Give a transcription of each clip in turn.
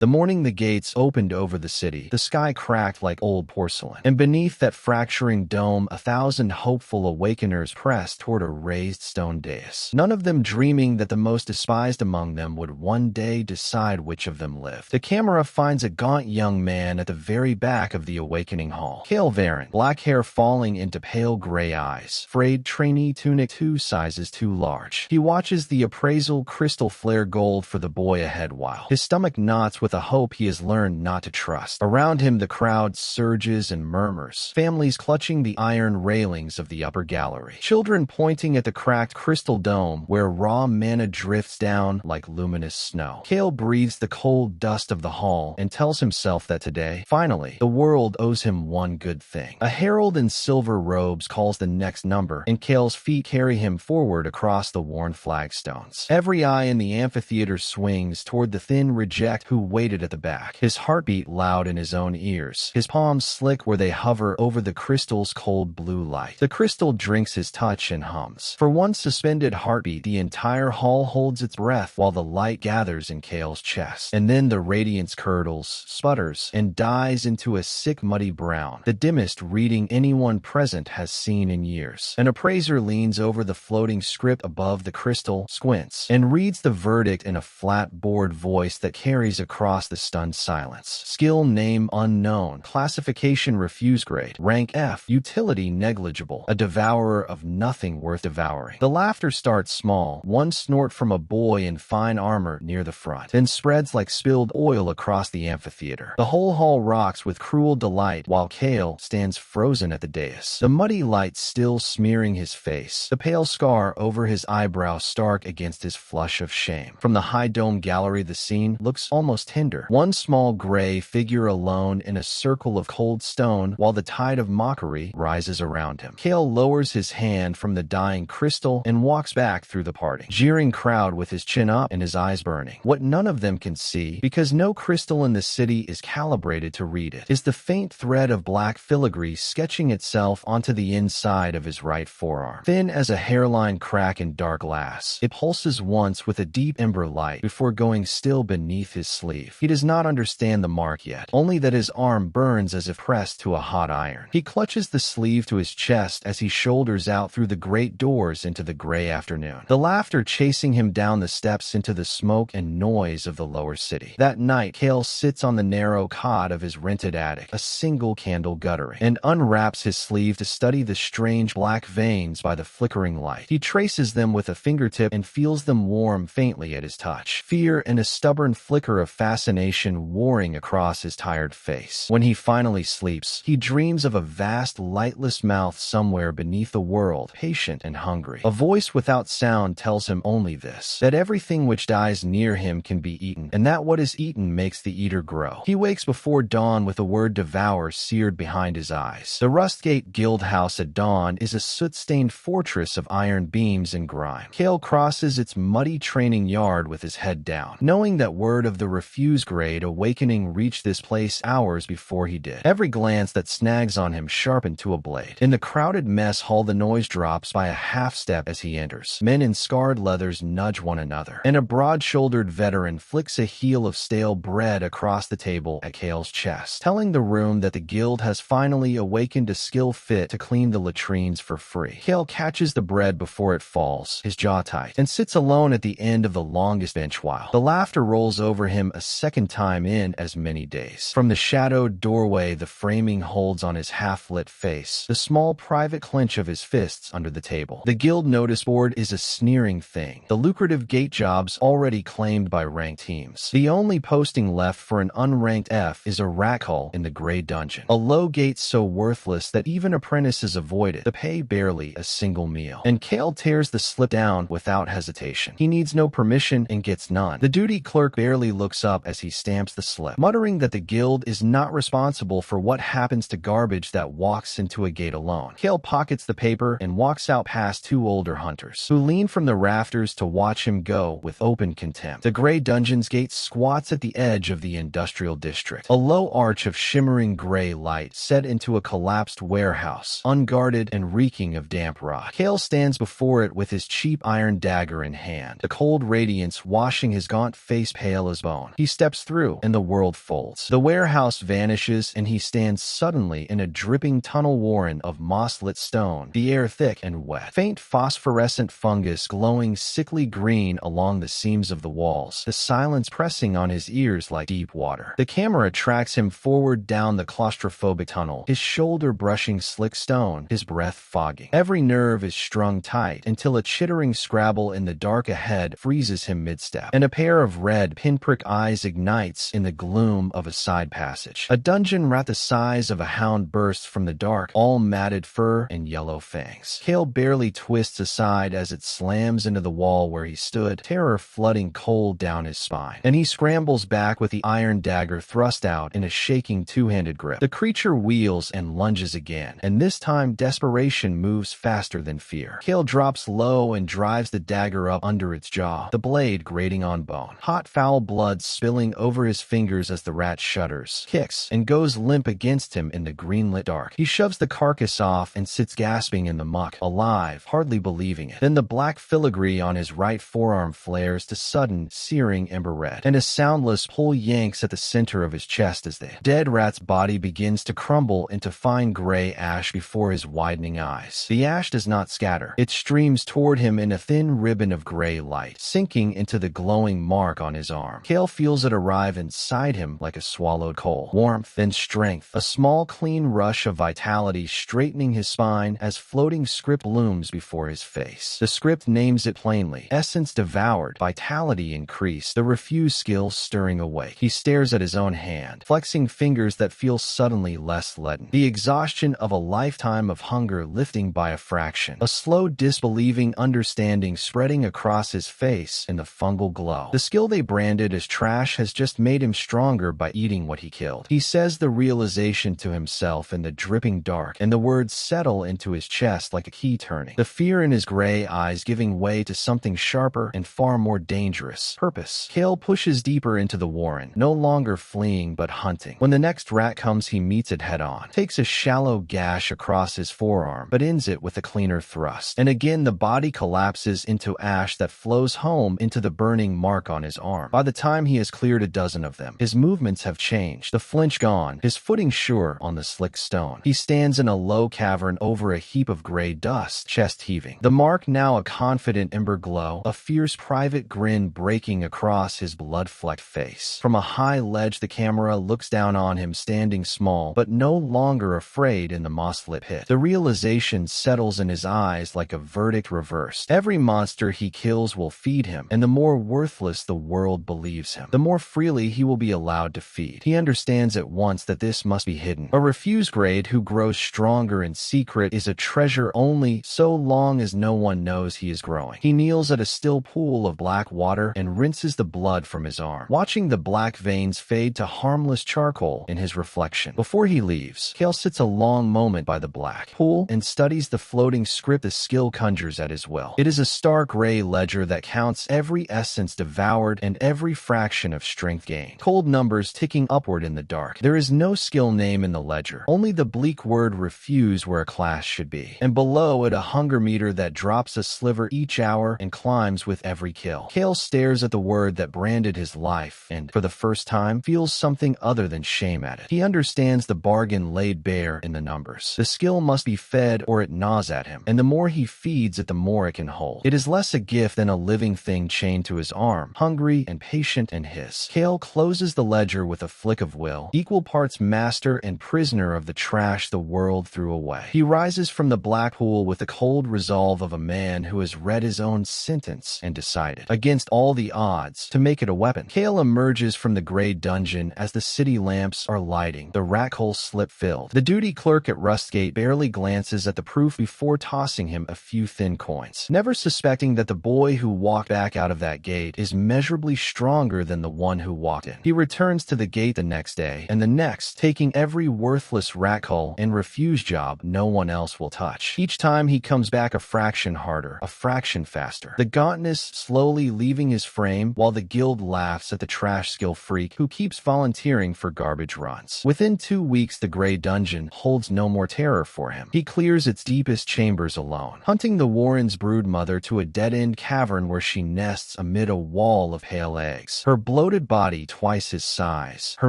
The morning the gates opened over the city, the sky cracked like old porcelain, and beneath that fracturing dome 1,000 hopeful awakeners pressed toward a raised stone dais, none of them dreaming that the most despised among them would one day decide which of them lived. The camera finds a gaunt young man at the very back of the awakening hall. Kale Varen, black hair falling into pale gray eyes, frayed trainee tunic 2 sizes too large. He watches the appraisal crystal flare gold for the boy ahead while his stomach knots with a hope he has learned not to trust. Around him the crowd surges and murmurs, families clutching the iron railings of the upper gallery, children pointing at the cracked crystal dome where raw mana drifts down like luminous snow. Kale breathes the cold dust of the hall and tells himself that today, finally, the world owes him one good thing. A herald in silver robes calls the next number, and Kale's feet carry him forward across the worn flagstones. Every eye in the amphitheater swings toward the thin reject who waited at the back, his heartbeat loud in his own ears, his palms slick where they hover over the crystal's cold blue light. The crystal drinks his touch and hums. For one suspended heartbeat, the entire hall holds its breath while the light gathers in Kale's chest. And then the radiance curdles, sputters, and dies into a sick muddy brown, the dimmest reading anyone present has seen in years. An appraiser leans over the floating script above the crystal, squints, and reads the verdict in a flat bored voice that carries across the stunned silence. Skill name unknown, classification refuse grade, rank F, utility negligible, a devourer of nothing worth devouring. The laughter starts small, one snort from a boy in fine armor near the front, then spreads like spilled oil across the amphitheater. The whole hall rocks with cruel delight while Kale stands frozen at the dais, the muddy light still smearing his face, the pale scar over his eyebrow stark against his flush of shame. From the high dome gallery the scene looks almost tender. One small gray figure alone in a circle of cold stone while the tide of mockery rises around him. Kale lowers his hand from the dying crystal and walks back through the party, jeering crowd with his chin up and his eyes burning. What none of them can see, because no crystal in the city is calibrated to read it, is the faint thread of black filigree sketching itself onto the inside of his right forearm. Thin as a hairline crack in dark glass, it pulses once with a deep ember light before going still beneath his sleeve. He does not understand the mark yet, only that his arm burns as if pressed to a hot iron. He clutches the sleeve to his chest as he shoulders out through the great doors into the gray afternoon, the laughter chasing him down the steps into the smoke and noise of the lower city. That night, Kale sits on the narrow cot of his rented attic, a single candle guttering, and unwraps his sleeve to study the strange black veins by the flickering light. He traces them with a fingertip and feels them warm faintly at his touch, fear and a stubborn flicker of fascination warring across his tired face. When he finally sleeps, he dreams of a vast, lightless mouth somewhere beneath the world, patient and hungry. A voice without sound tells him only this, that everything which dies near him can be eaten, and that what is eaten makes the eater grow. He wakes before dawn with the word devour seared behind his eyes. The Rustgate Guild House at dawn is a soot-stained fortress of iron beams and grime. Kale crosses its muddy training yard with his head down, knowing that word of the refuse grade awakening reached this place hours before he did. Every glance that snags on him sharpened to a blade. In the crowded mess hall, the noise drops by a half step as he enters. Men in scarred leathers nudge one another, and a broad-shouldered veteran flicks a heel of stale bread across the table at Kale's chest, telling the room that the guild has finally awakened a skill fit to clean the latrines for free. Kale catches the bread before it falls, his jaw tight, and sits alone at the end of the longest bench while the laughter rolls over him a second time in as many days. From the shadowed doorway the framing holds on his half-lit face, the small private clench of his fists under the table. The guild notice board is a sneering thing, the lucrative gate jobs already claimed by ranked teams. The only posting left for an unranked F is a rack hull in the gray dungeon, a low gate so worthless that even apprentices avoid it, the pay barely a single meal. And Kale tears the slip down without hesitation. He needs no permission and gets none. The duty clerk barely looks up as he stamps the slip, muttering that the guild is not responsible for what happens to garbage that walks into a gate alone. Kale pockets the paper and walks out past two older hunters, who lean from the rafters to watch him go with open contempt. The gray dungeon's gate squats at the edge of the industrial district, a low arch of shimmering gray light set into a collapsed warehouse, unguarded and reeking of damp rot. Kale stands before it with his cheap iron dagger in hand, the cold radiance washing his gaunt face pale as bone. He steps through, and the world folds. The warehouse vanishes, and he stands suddenly in a dripping tunnel warren of moss-lit stone, the air thick and wet. Faint phosphorescent fungus glowing sickly green along the seams of the walls, the silence pressing on his ears like deep water. The camera tracks him forward down the claustrophobic tunnel, his shoulder brushing slick stone, his breath fogging. Every nerve is strung tight until a chittering scrabble in the dark ahead freezes him mid-step, and a pair of red pinprick eyes ignites in the gloom of a side passage. A dungeon rat the size of a hound bursts from the dark, all matted fur and yellow fangs. Kale barely twists aside as it slams into the wall where he stood, terror flooding cold down his spine, and he scrambles back with the iron dagger thrust out in a shaking two-handed grip. The creature wheels and lunges again, and this time desperation moves faster than fear. Kale drops low and drives the dagger up under its jaw, the blade grating on bone. Hot foul blood spilling over his fingers as the rat shudders, kicks, and goes limp against him in the green-lit dark. He shoves the carcass off and sits gasping in the muck, alive, hardly believing it. Then the black filigree on his right forearm flares to sudden, searing ember red, and a soundless pull yanks at the center of his chest as the dead rat's body begins to crumble into fine gray ash before his widening eyes. The ash does not scatter. It streams toward him in a thin ribbon of gray light, sinking into the glowing mark on his arm. Kale feels it arrive inside him like a swallowed coal. Warmth, then strength, a small clean rush of vitality straightening his spine as floating script looms before his face. The script names it plainly. Essence devoured, vitality increased, the refuse skill stirring awake. He stares at his own hand, flexing fingers that feel suddenly less leaden. The exhaustion of a lifetime of hunger lifting by a fraction. A slow disbelieving understanding spreading across his face in the fungal glow. The skill they branded as trash has just made him stronger by eating what he killed. He says the realization to himself in the dripping dark, and the words settle into his chest like a key turning. The fear in his gray eyes giving way to something sharper and far more dangerous. Purpose. Kale pushes deeper into the warren, no longer fleeing but hunting. When the next rat comes, he meets it head-on, takes a shallow gash across his forearm, but ends it with a cleaner thrust. And again the body collapses into ash that flows home into the burning mark on his arm. By the time he has cleared a dozen of them, his movements have changed, the flinch gone, his footing sure on the slick stone. He stands in a low cavern over a heap of gray dust, chest heaving. The mark now a confident ember glow, a fierce private grin breaking across his blood-flecked face. From a high ledge the camera looks down on him standing small, but no longer afraid in the moss-lit pit. The realization settles in his eyes like a verdict reversed. Every monster he kills will feed him, and the more worthless the world believes him, the more freely he will be allowed to feed. He understands at once that this must be hidden. A refuse grade who grows stronger in secret is a treasure only so long as no one knows he is growing. He kneels at a still pool of black water and rinses the blood from his arm, watching the black veins fade to harmless charcoal in his reflection. Before he leaves, Kale sits a long moment by the black pool and studies the floating script the skill conjures at his will. It is a stark gray ledger that counts every essence devoured and every fraction of strength gained. Cold numbers ticking upward in the dark. There is no skill name in the ledger, only the bleak word refuse where a class should be. And below it a hunger meter that drops a sliver each hour and climbs with every kill. Kale stares at the word that branded his life and, for the first time, feels something other than shame at it. He understands the bargain laid bare in the numbers. The skill must be fed or it gnaws at him, and the more he feeds it, the more it can hold. It is less a gift than a living thing chained to his arm, hungry and patient and his. Kale closes the ledger with a flick of will, equal parts master and prisoner of the trash the world threw away. He rises from the black pool with the cold resolve of a man who has read his own sentence and decided, against all the odds, to make it a weapon. Kale emerges from the gray dungeon as the city lamps are lighting, the rat hole slip filled. The duty clerk at Rustgate barely glances at the proof before tossing him a few thin coins, never suspecting that the boy who walked back out of that gate is measurably stronger than the one who walked in. He returns to the gate the next day, and the next, taking every worthless rat hole and refuse job no one else will touch. Each time he comes back a fraction harder, a fraction faster. The gauntness slowly leaving his frame while the guild laughs at the trash skill freak who keeps volunteering for garbage runs. Within 2 weeks the gray dungeon holds no more terror for him. He clears its deepest chambers alone, hunting the Warren's broodmother to a dead-end cavern where she nests amid a wall of pale eggs. Her blood bloated body twice his size, her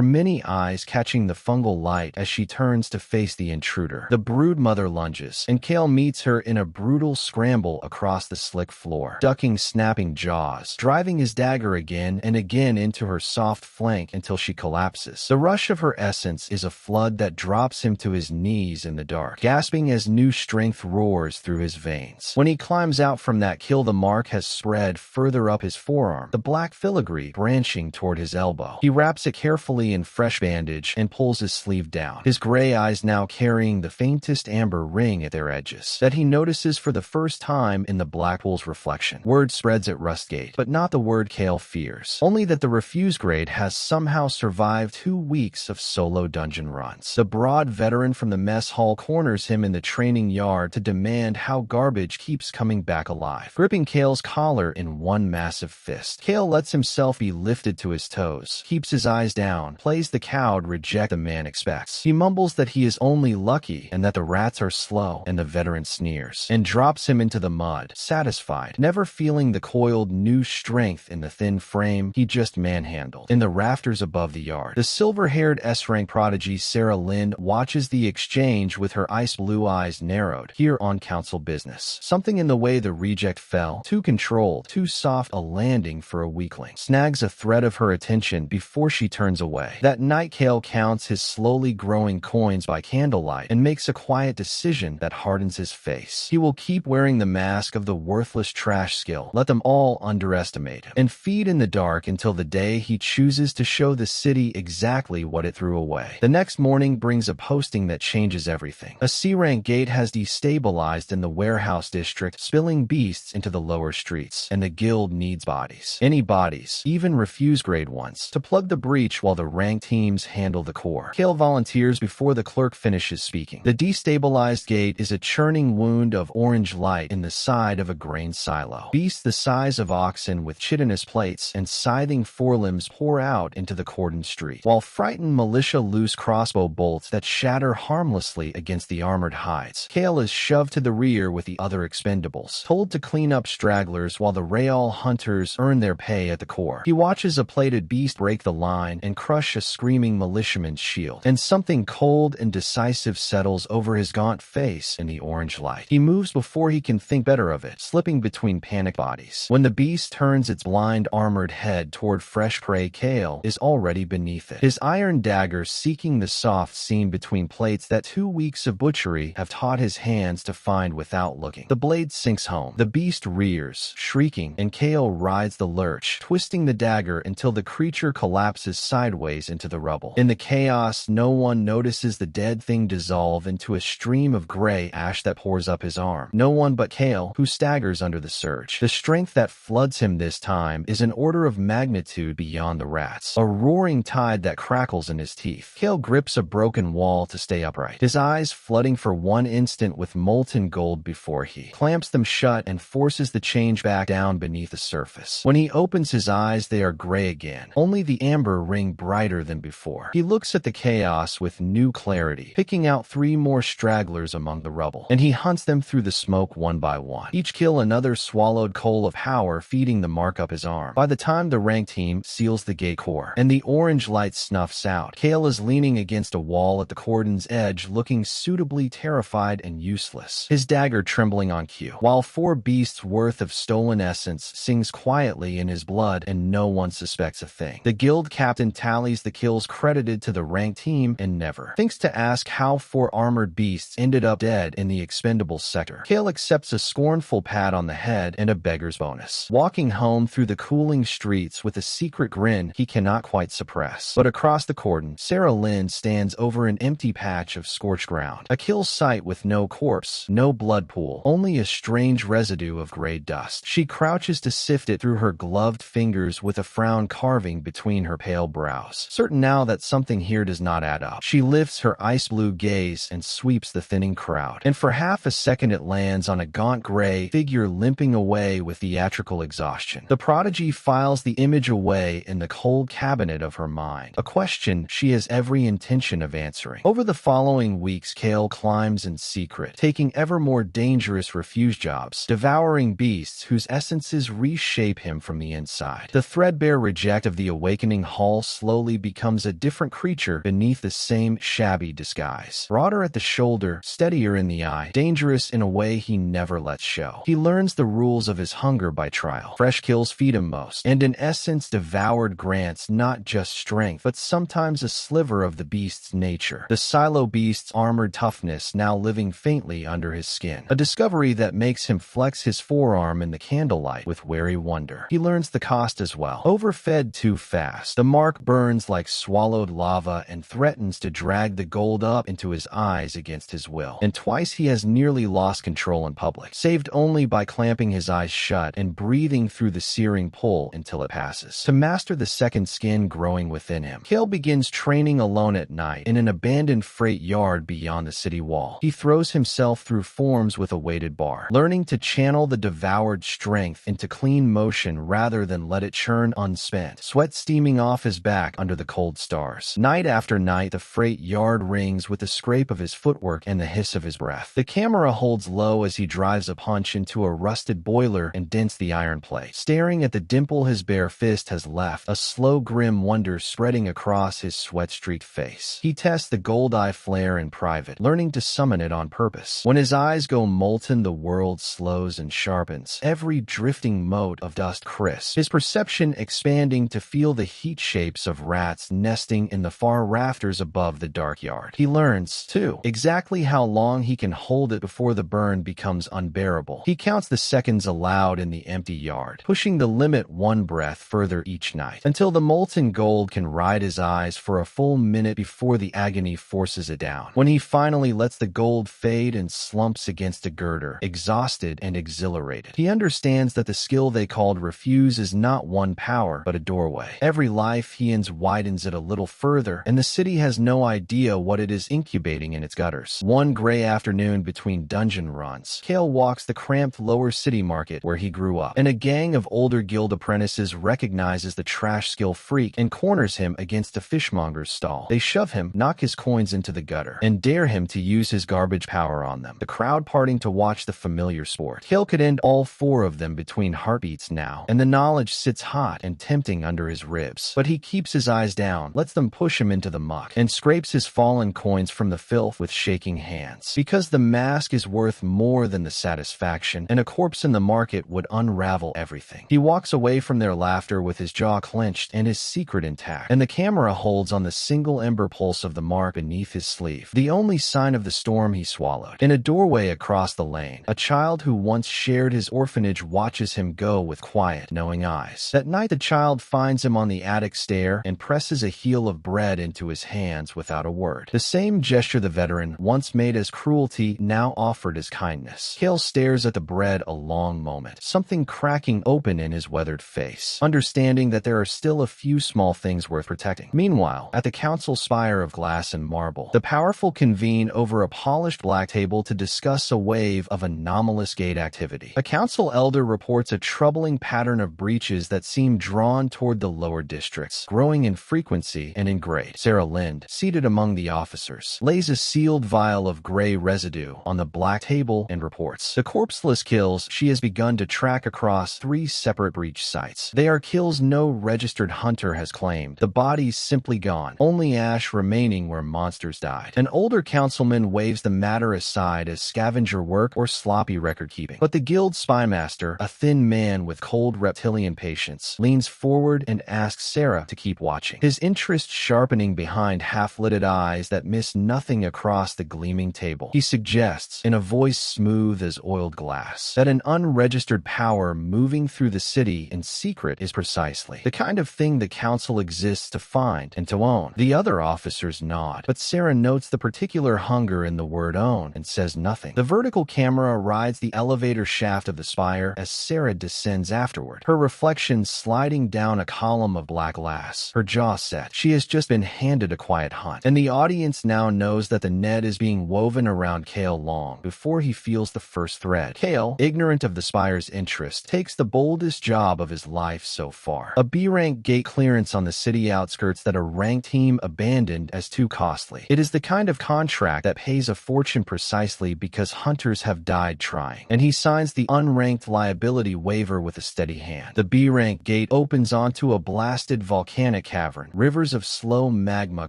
mini eyes catching the fungal light as she turns to face the intruder. The broodmother lunges, and Kale meets her in a brutal scramble across the slick floor, ducking snapping jaws, driving his dagger again and again into her soft flank until she collapses. The rush of her essence is a flood that drops him to his knees in the dark, gasping as new strength roars through his veins. When he climbs out from that kill, the mark has spread further up his forearm, the black filigree branching toward his elbow. He wraps it carefully in fresh bandage and pulls his sleeve down, his gray eyes now carrying the faintest amber ring at their edges that he notices for the first time in the black pool's reflection. Word spreads at Rustgate, but not the word Kale fears, only that the refuse grade has somehow survived 2 weeks of solo dungeon runs. The broad veteran from the mess hall corners him in the training yard to demand how garbage keeps coming back alive. Gripping Kale's collar in one massive fist, Kale lets himself be lifted to his toes, keeps his eyes down, plays the cowed reject the man expects. He mumbles that he is only lucky and that the rats are slow, and the veteran sneers and drops him into the mud, satisfied, never feeling the coiled new strength in the thin frame he just manhandled. In the rafters above the yard, the silver-haired S-rank prodigy Sarah Lynn watches the exchange with her ice blue eyes narrowed, here on council business. Something in the way the reject fell, too controlled, too soft a landing for a weakling, snags a thread of her attention before she turns away. That night, Kale counts his slowly growing coins by candlelight and makes a quiet decision that hardens his face. He will keep wearing the mask of the worthless trash skill, let them all underestimate him, and feed in the dark until the day he chooses to show the city exactly what it threw away. The next morning brings a posting that changes everything. A C-rank gate has destabilized in the warehouse district, spilling beasts into the lower streets, and the guild needs bodies. Any bodies, even refuse grade ones, to plug the breach while the rank teams handle the core. Kale volunteers before the clerk finishes speaking. The destabilized gate is a churning wound of orange light in the side of a grain silo. Beasts the size of oxen with chitinous plates and scything forelimbs pour out into the cordoned street, while frightened militia loose crossbow bolts that shatter harmlessly against the armored hides. Kale is shoved to the rear with the other expendables, told to clean up stragglers while the Rayal hunters earn their pay at the core. He watches a plated beast break the line and crush a screaming militiaman's shield, and something cold and decisive settles over his gaunt face in the orange light. He moves before he can think better of it, slipping between panicked bodies. When the beast turns its blind armored head toward fresh prey, Kale is already beneath it, his iron dagger seeking the soft seam between plates that 2 weeks of butchery have taught his hands to find without looking. The blade sinks home. The beast rears, shrieking, and Kale rides the lurch, twisting the dagger until the creature collapses sideways into the rubble. In the chaos, no one notices the dead thing dissolve into a stream of gray ash that pours up his arm. No one but Kale, who staggers under the surge. The strength that floods him this time is an order of magnitude beyond the rats, a roaring tide that crackles in his teeth. Kale grips a broken wall to stay upright, his eyes flooding for one instant with molten gold before he clamps them shut and forces the change back down beneath the surface. When he opens his eyes, they are gray again, only the amber ring brighter than before. He looks at the chaos with new clarity, picking out 3 more stragglers among the rubble, and he hunts them through the smoke one by one. Each kill another swallowed coal of power, feeding the mark up his arm. By the time the rank team seals the gate core and the orange light snuffs out, Kale is leaning against a wall at the cordon's edge, looking suitably terrified and useless, his dagger trembling on cue, while 4 beasts worth of stolen essence sings quietly in his blood and no one suspects a thing. The guild captain tallies the kills credited to the rank team and never thinks to ask how 4 armored beasts ended up dead in the expendable sector. Kale accepts a scornful pat on the head and a beggar's bonus, walking home through the cooling streets with a secret grin he cannot quite suppress. But across the cordon, Sarah Lynn stands over an empty patch of scorched ground, a kill site with no corpse, no blood pool, only a strange residue of gray dust. She crouches to sift it through her gloved fingers with a frown carving between her pale brows, certain now that something here does not add up. She lifts her ice blue gaze and sweeps the thinning crowd, and for half a second it lands on a gaunt gray figure limping away with theatrical exhaustion. The prodigy files the image away in the cold cabinet of her mind, a question she has every intention of answering. Over the following weeks, Kale climbs in secret, taking ever more dangerous refuse jobs, devouring beasts whose essences reshape him from the inside. The threadbare reject of the awakening hall slowly becomes a different creature beneath the same shabby disguise. Broader at the shoulder, steadier in the eye, dangerous in a way he never lets show. He learns the rules of his hunger by trial. Fresh kills feed him most, and in essence devoured grants not just strength, but sometimes a sliver of the beast's nature. The silo beast's armored toughness now living faintly under his skin. A discovery that makes him flex his forearm in the candlelight with wary wonder. He learns the cost as well. Overfed too fast. The mark burns like swallowed lava and threatens to drag the gold up into his eyes against his will. And twice he has nearly lost control in public, saved only by clamping his eyes shut and breathing through the searing pull until it passes. To master the second skin growing within him, Kale begins training alone at night in an abandoned freight yard beyond the city wall. He throws himself through forms with a weighted bar, learning to channel the devoured strength into clean motion rather than let it churn unspent, sweat steaming off his back under the cold stars. Night after night, the freight yard rings with the scrape of his footwork and the hiss of his breath. The camera holds low as he drives a punch into a rusted boiler and dents the iron plate. Staring at the dimple his bare fist has left, a slow grim wonder spreading across his sweat-streaked face. He tests the gold eye flare in private, learning to summon it on purpose. When his eyes go molten, the world slows and sharpens, every drifting mote of dust crisp, his perception expanding to feel the heat shapes of rats nesting in the far rafters above the dark yard. He learns, too, exactly how long he can hold it before the burn becomes unbearable. He counts the seconds aloud in the empty yard, pushing the limit one breath further each night, until the molten gold can ride his eyes for a full minute before the agony forces it down. When he finally lets the gold fade and slumps against a girder, exhausted and exhilarated, he understands that the skill they called refuse is not one power, but a doorway. Every life he ends widens it a little further, and the city has no idea what it is incubating in its gutters. One gray afternoon between dungeon runs, Kale walks the cramped lower city market where he grew up, and a gang of older guild apprentices recognizes the trash skill freak and corners him against a fishmonger's stall. They shove him, knock his coins into the gutter, and dare him to use his garbage power on them. The crowd parting to watch the familiar sport. Kale could end all four of them between heartbeats now, and the knowledge sits hot and tempting under his ribs. But he keeps his eyes down, lets them push him into the muck, and scrapes his fallen coins from the filth with shaking hands. Because the mask is worth more than the satisfaction, and a corpse in the market would unravel everything. He walks away from their laughter with his jaw clenched and his secret intact, and the camera holds on the single ember pulse of the mark beneath his sleeve, the only sign of the storm he swallowed. In a doorway across the lane, a child who once shared his orphanage watches him go with quiet, knowing eyes. That night the child finds him on the attic stair and presses a heel of bread into his hands without a word. The same gesture the veteran, once made as cruelty, now offered as kindness. Kale stares at the bread a long moment, something cracking open in his weathered face, understanding that there are still a few small things worth protecting. Meanwhile, at the council spire of glass and marble, the powerful convene over a polished black table to discuss a wave of anomalous gate activity. A council elder reports a troubling pattern of breaches that seem drawn toward the lower districts, growing in frequency and in grade. Sarah Lind, seated among the officers, lays a sealed vial of gray residue on the black table and reports. The corpseless kills she has begun to track across 3 separate breach sites. They are kills no registered hunter has claimed. The bodies simply gone, only ash remaining where monsters died. An older councilman waves the matter aside as scavenger work or sloppy record-keeping. But the guild spymaster, a thin man with cold reptilian patience, leans forward and asks Sarah to keep watching, his interest sharpening behind half-lidded eyes that miss nothing across the gleaming table. He suggests, in a voice smooth as oiled glass, that an unregistered power moving through the city in secret is precisely the kind of thing the council exists to find and to own. The other officers nod, but Sarah notes the particular hunger in the word own and says nothing. The vertical camera rides the elevator shaft of the spire as Sarah descends afterward, her reflection sliding down a column of black glass, her jaw set. She has just been handed a quiet hunt, and the audience now knows that the net is being woven around Kale long before he feels the first thread. Kale, ignorant of the spire's interest, takes the boldest job of his life so far. A B-rank gate clearance on the city outskirts that a ranked team abandoned as too costly. It is the kind of contract that pays a fortune precisely because hunters have died trying, and he signs the unranked liability waiver with a steady hand. The B-rank gate opens opens onto a blasted volcanic cavern, rivers of slow magma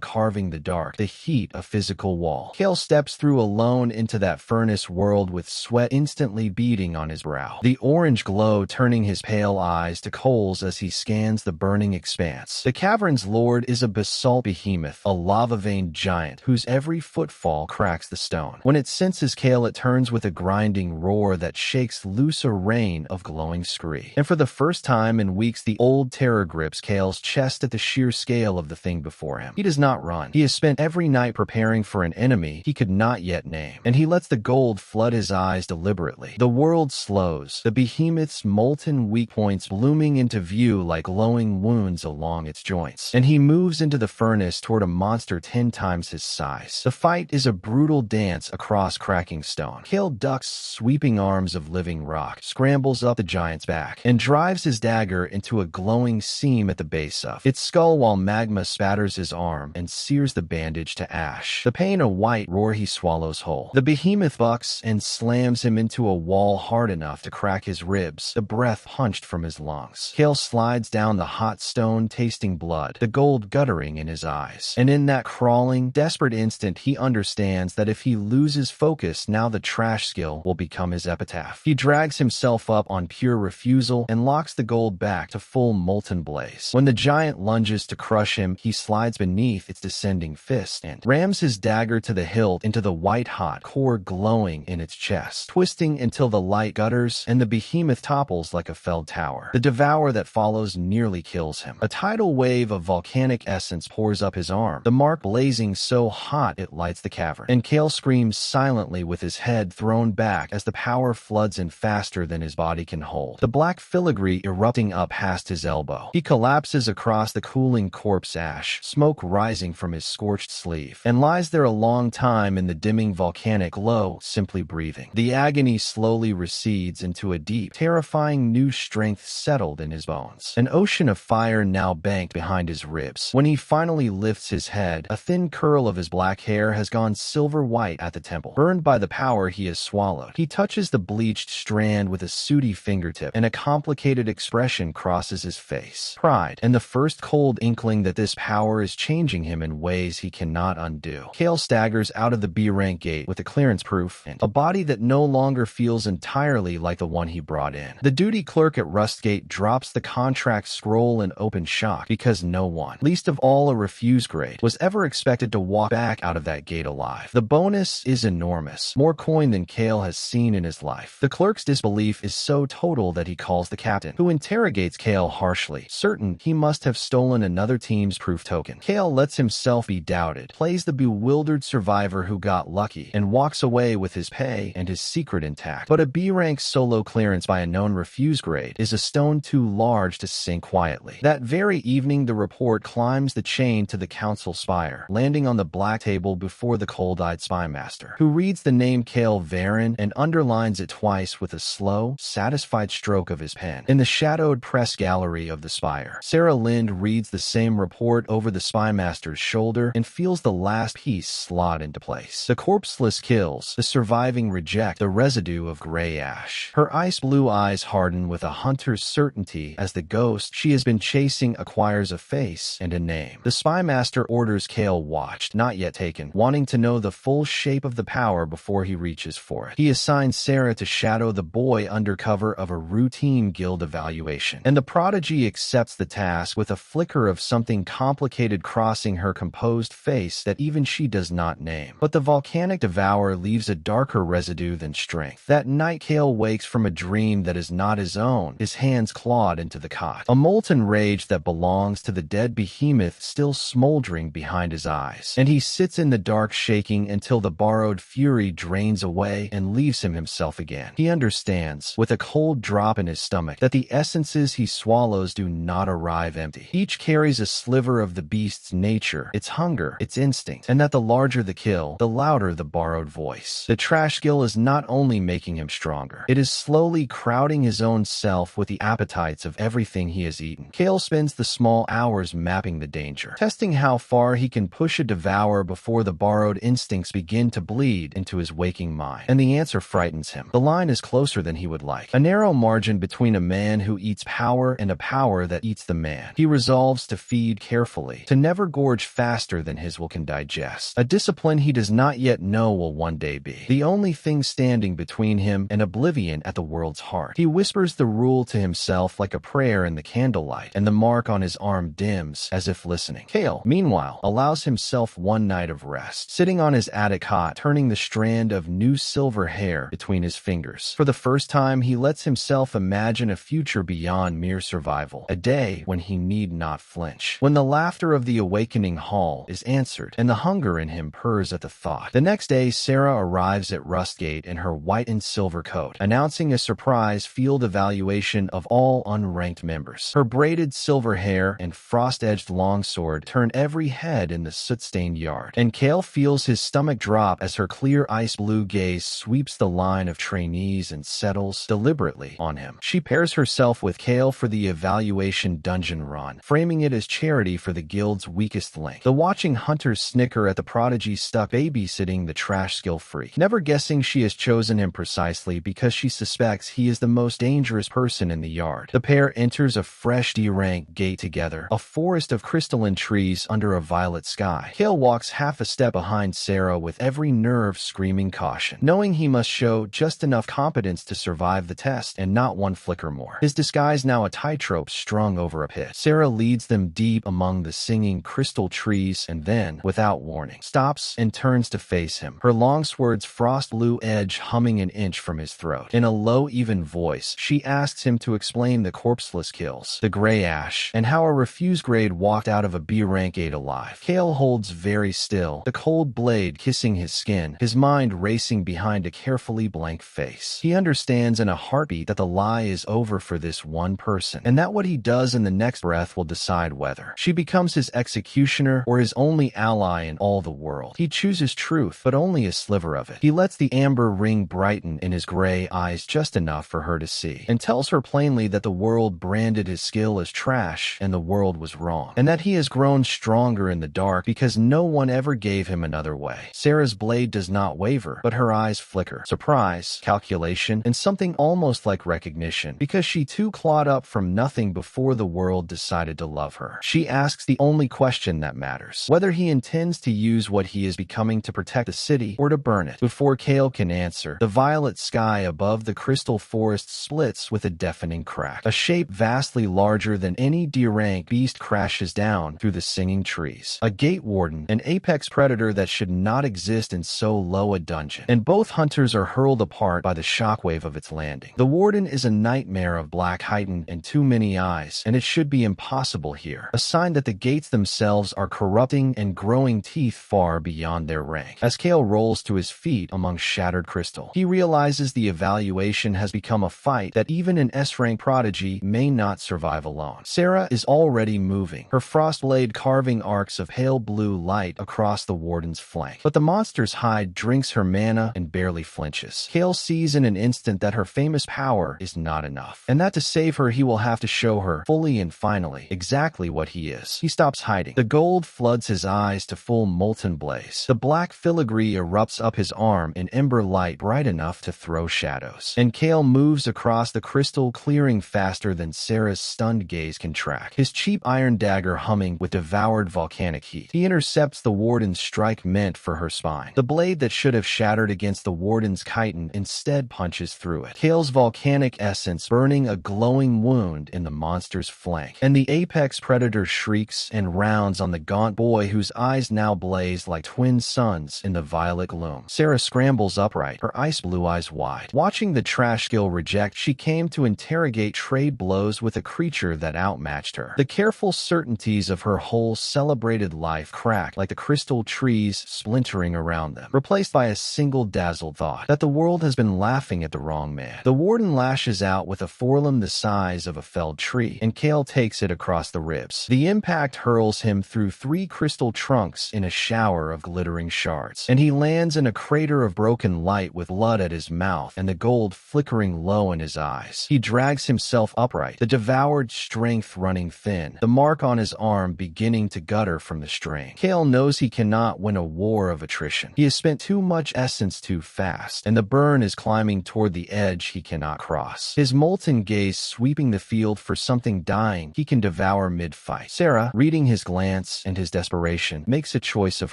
carving the dark, the heat a physical wall. Kale steps through alone into that furnace world with sweat instantly beading on his brow, the orange glow turning his pale eyes to coals as he scans the burning expanse. The cavern's lord is a basalt behemoth, a lava-veined giant whose every footfall cracks the stone. When it senses Kale, it turns with a grinding roar that shakes loose a rain of glowing scree. And for the first time in weeks, the old terror grips Kale's chest at the sheer scale of the thing before him. He does not run. He has spent every night preparing for an enemy he could not yet name, and he lets the gold flood his eyes deliberately. The world slows, the behemoth's molten weak points blooming into view like glowing wounds along its joints, and he moves into the furnace toward a monster 10 times his size. The fight is a brutal dance across cracking stone. Kale ducks sweeping arms of living rock, scrambles up the giant's back, and drives his dagger into a glowing seam at the base of its skull while magma spatters his arm and sears the bandage to ash. The pain a white roar he swallows whole. The behemoth bucks and slams him into a wall hard enough to crack his ribs, the breath punched from his lungs. Kale slides down the hot stone, tasting blood, the gold guttering in his eyes. And in that crawling, desperate instant, he understands that if he loses focus, now the trash skill will become his epitaph. He drags himself up on pure refusal and locks the gold back to full molten blaze. When the giant lunges to crush him, he slides beneath its descending fist and rams his dagger to the hilt into the white-hot core glowing in its chest, twisting until the light gutters and the behemoth topples like a felled tower. The devour that follows nearly kills him. A tidal wave of volcanic essence pours up his arm, the mark blazing so hot it lights the cavern, and Kale screams silently with his head thrown back as the power floods in faster than his body can hold, the black filigree erupting up past his elbow. He collapses across the cooling corpse ash, smoke rising from his scorched sleeve, and lies there a long time in the dimming volcanic glow, simply breathing. The agony slowly recedes into a deep, terrifying new strength settled in his bones. An ocean of fire now banked behind his ribs. When he finally lifts his head, a thin curl of his black hair has gone silver white at the temple, burned by the power he has swallowed. He touches the bleached strand with a sooty fingertip, and a complicated expression crosses his face. Pride, and the first cold inkling that this power is changing him in ways he cannot undo. Kale staggers out of the B-rank gate with a clearance proof and a body that no longer feels entirely like the one he brought in. The duty clerk at Rustgate drops the contract scroll in open shock because no one, least of all a refuse grade, was ever expected to walk back out of that gate alive. The bonus is enormous, more coin than Kale has seen in his life. The clerk's disbelief is so total that he calls the captain, who interrogates Kale harshly, certain he must have stolen another team's proof token. Kale lets himself be doubted, plays the bewildered survivor who got lucky, and walks away with his pay and his secret intact. But a B-rank solo clearance by a known refuse grade is a stone too large to sink quietly. That very evening, the report climbs the chain to the council spire, landing on the black table before the cold-eyed spymaster, who reads the name Kale Varen and underlines it twice with a slow, satisfied stroke of his pen. In the shadowed press gallery of the spire, Sarah Lind reads the same report over the spymaster's shoulder and feels the last piece slot into place. The corpseless kills, the surviving reject the residue of gray ash. Her ice-blue eyes harden with a hunter's certainty as the ghost she has been chasing acquires a face and a name. The spymaster orders Kale watched, not yet taken, wanting to know the full shape of the power before he reaches for it. He assigns Sarah to shadow the boy under cover of a routine guild evaluation, and the prodigy accepts the task with a flicker of something complicated crossing her composed face that even she does not name. But the volcanic devourer leaves a darker residue than strength. That night, Kale wakes from a dream that is not his own, his hands clawed into the cot, a molten rage that belongs to the dead behemoth still smoldering behind his eyes. And he sits in the dark shaking until the borrowed fury drains away and leaves him himself again. He understands, with a cold drop in his stomach, that the essences he swallows do not arrive empty. Each carries a sliver of the beast's nature, its hunger, its instinct, and that the larger the kill, the louder the borrowed voice. The trash skill is not only making him stronger, it is slowly crowding his own self with the appetites of everything he has eaten. Kale spends the small hours mapping the danger, testing how far he can push a devourer before the borrowed instincts begin to bleed into his waking mind. And the answer frightens him. The line is closer than he would like. A narrow margin between a man who eats power and a power that eats the man. He resolves to feed carefully, to never gorge faster than his will can digest. A discipline he does not yet know will one day be the only thing standing between him and oblivion at the world's heart. He whispers the rule to himself like a prayer in the candlelight, and the mark on his arm dims as if listening. Kale, meanwhile, allows himself one night of rest, sitting on his attic cot, turning the strand of new silver hair between his fingers. For the first time, he lets himself imagine a future beyond mere survival, a day when he need not flinch, when the laughter of the awakening hall is answered, and the hunger in him purrs at the thought. The next day, Sarah arrives at Rustgate in her white and silver coat, announcing a surprise field evaluation of all unranked members. Her braided silver hair and frost-edged longsword turn every head in the soot-stained yard, and Kale feels his stomach drop as her clear ice-blue gaze sweeps the line of trainees and settles deliberately on him. She pairs herself with Kale for the evaluation dungeon run, framing it as charity for the guild's weakest link. The watching hunters snicker at the prodigy stuck babysitting the trash skill freak, never guessing she has chosen him precisely because she suspects he is the most dangerous person in the yard. The pair enters a fresh D-rank gate together, a forest of crystalline trees under a violet sky. Kale walks half a step behind Sarah with every nerve screaming caution, knowing he must show just enough competence to survive the test and not one flicker more. His disguise now a tightrope strung over a pit. Sarah leads them deep among the singing crystal trees and then, without warning, stops and turns to face him, her longsword's frost blue edge humming an inch from his throat. In a low, even voice, she asks him to explain the corpseless kills, the gray ash, and how a refuse grade walked out of a B-rank 8 alive. Kale holds very still, the cold blade kissing his skin, his mind racing behind a carefully blank face. He understands in a heartbeat that the lie is over for this one person, and that what he does in the next breath will decide whether she becomes his executioner or his only ally in all the world. He chooses truth, but only a sliver of it. He lets the amber ring brighten in his gray eyes just enough for her to see, and tells her plainly that the world branded his skill as trash and the world was wrong, and that he has grown stronger in the dark because no one ever gave him another way. Sarah's blade does not waver, but her eyes flicker. Surprise, calculation, and something almost like recognition, because she too clawed up from nothing before the world decided to love her. She asks the only question that matters, whether he intends to use what he is becoming to protect the city or to burn it. Before Kale can answer, the violet sky above the crystal forest splits with a deafening crack. A shape vastly larger than any D-rank beast crashes down through the singing trees. A gate warden, an apex predator that should not exist in so low a dungeon, and both hunters are hurled apart by the shockwave of its landing. The warden is a nightmare of black heightened and too many eyes, and it should be impossible here, a sign that the gates themselves are corrupting and growing teeth far beyond their rank. As Kale rolls to his feet among shattered crystal, he realizes the evaluation has become a fight that even an S-rank prodigy may not survive alone. Sarah is already moving, her frostblade carving arcs of pale blue light across the warden's flank, but the monster's hide drinks her mana and barely flinches. Kale sees in an instant that her famous power is not enough, and that to save her he will have to show her, fully and finally, exactly what he is. He stops hiding. The gold floods his eyes to full molten blaze. The black filigree erupts up his arm in ember light bright enough to throw shadows, and Kale moves across the crystal, clearing faster than Sarah's stunned gaze can track, his cheap iron dagger humming with devoured volcanic heat. He intercepts the warden's strike meant for her spine. The blade that should have shattered against the warden's chitin instead punches through it, Kale's volcanic essence burning a glowing wound in the monster's flank, and the apex predator shrieks and rounds on the gaunt boy whose eyes now blaze like twin suns in the violet gloom. Sarah scrambles upright, her ice blue eyes wide. Watching the trash skill reject, she came to interrogate trade blows with a creature that outmatched her. The careful certainties of her whole celebrated life cracked like the crystal trees splintering around them, replaced by a single dazzled thought that the world has been laughing at the wrong man. The warden lashes out with a forelimb the size of a felled tree, and Kale takes it across the ribs. The impact hurls him through 3 crystal trunks in a shower of glittering shards, and he lands in a crater of broken light with blood at his mouth and the gold flickering low in his eyes. He drags himself upright, the devoured strength running thin, the mark on his arm beginning to gutter from the strain. Kale knows he cannot win a war of attrition. He has spent too much essence too fast, and the burn is climbing toward the edge he cannot cross. His molten gaze sweeping the field battlefield for something dying he can devour mid-fight. Sarah, reading his glance and his desperation, makes a choice of